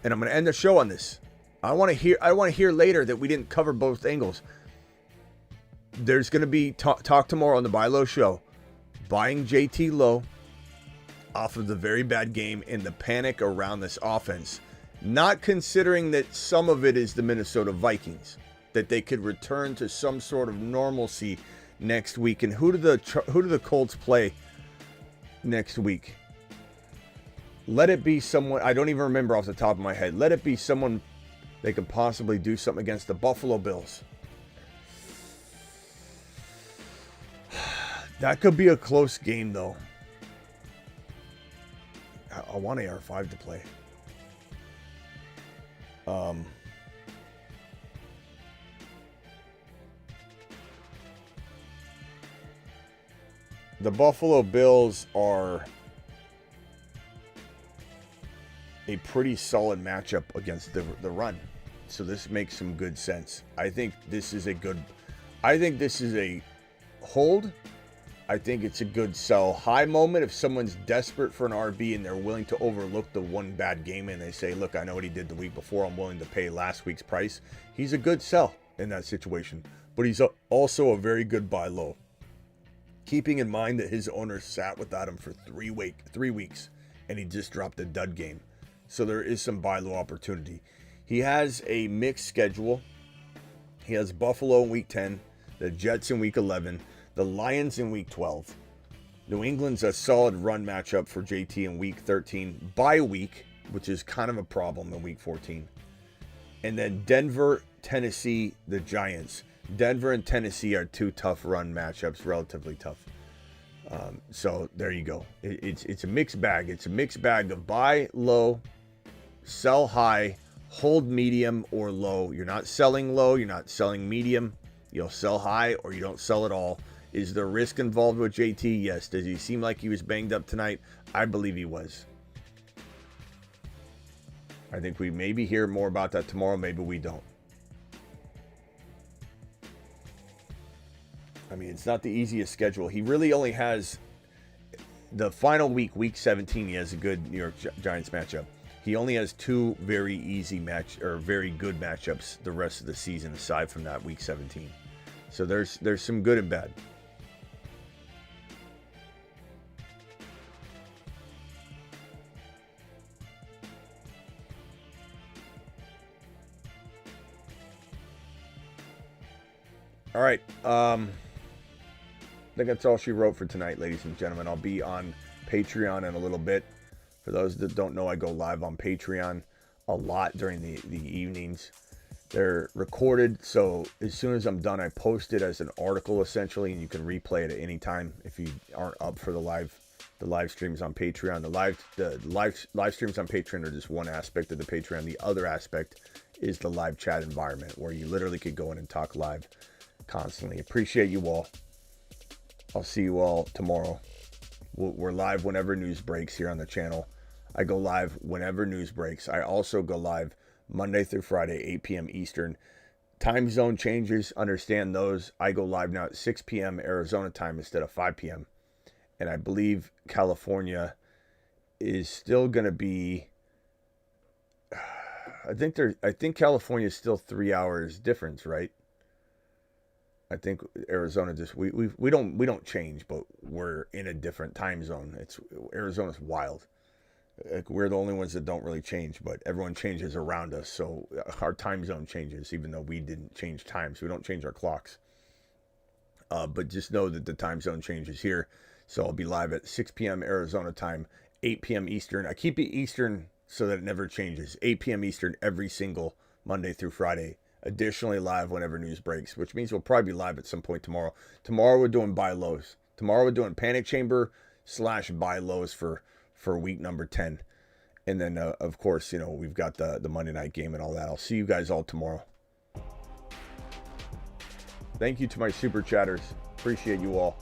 and I'm going to end the show on this. I want to hear later that we didn't cover both angles. There's going to be talk tomorrow on the buy low show, buying JT low off of the very bad game and the panic around this offense, not considering that some of it is the Minnesota Vikings, that they could return to some sort of normalcy next week. And who do the Colts play next week? Let it be someone, I don't even remember off the top of my head. Let it be someone they could possibly do something against the Buffalo Bills. That could be a close game, though. I want AR5 to play. The Buffalo Bills are a pretty solid matchup against the run. So this makes some good sense. I think this is a hold. I think it's a good sell high moment if someone's desperate for an RB and they're willing to overlook the one bad game and they say, look, I know what he did the week before. I'm willing to pay last week's price. He's a good sell in that situation, but he's also a very good buy low. Keeping in mind that his owner sat without him for 3 weeks and he just dropped a dud game. So there is some buy low opportunity. He has a mixed schedule. He has Buffalo in week 10, the Jets in week 11, the Lions in week 12. New England's a solid run matchup for JT in week 13, bye week, which is kind of a problem in week 14. And then Denver, Tennessee, the Giants. Denver and Tennessee are 2 tough run matchups, relatively tough. So there you go. It's a mixed bag. It's a mixed bag of buy low, sell high, hold medium or low. You're not selling low. You're not selling medium. You'll sell high or you don't sell at all. Is there risk involved with JT? Yes. Does he seem like he was banged up tonight? I believe he was. I think we maybe hear more about that tomorrow. Maybe we don't. I mean, it's not the easiest schedule. He really only has the final week, week 17. He has a good New York Giants matchup. He only has 2 very easy very good matchups the rest of the season aside from that week 17. So there's some good and bad. All right. I think that's all she wrote for tonight, ladies and gentlemen. I'll be on Patreon in a little bit. For those that don't know, I go live on Patreon a lot during the evenings. They're recorded, so as soon as I'm done, I post it as an article essentially, and you can replay it at any time if you aren't up for the live streams on Patreon. The live streams on Patreon are just one aspect of the Patreon. The other aspect is the live chat environment where you literally could go in and talk live constantly. Appreciate you all. I'll see you all tomorrow. We're live whenever news breaks here on the channel. I go live whenever news breaks. I also go live Monday through Friday, 8 p.m. Eastern. Time zone changes, understand those. I go live now at 6 p.m. Arizona time instead of 5 p.m. And I believe California is still going to be... I think California is still 3 hours difference, right? I think Arizona just we don't change, but we're in a different time zone. Arizona's wild. Like, we're the only ones that don't really change, but everyone changes around us. So our time zone changes, even though we didn't change times. We don't change our clocks. But just know that the time zone changes here. So I'll be live at 6 p.m. Arizona time, 8 p.m. Eastern. I keep it Eastern so that it never changes. 8 p.m. Eastern every single Monday through Friday. Additionally live whenever news breaks, which means we'll probably be live at some point tomorrow. Tomorrow we're doing buy lows. Tomorrow we're doing panic chamber / buy lows for week number 10. And then, of course, we've got the Monday night game and all that. I'll see you guys all tomorrow. Thank you to my super chatters. Appreciate you all.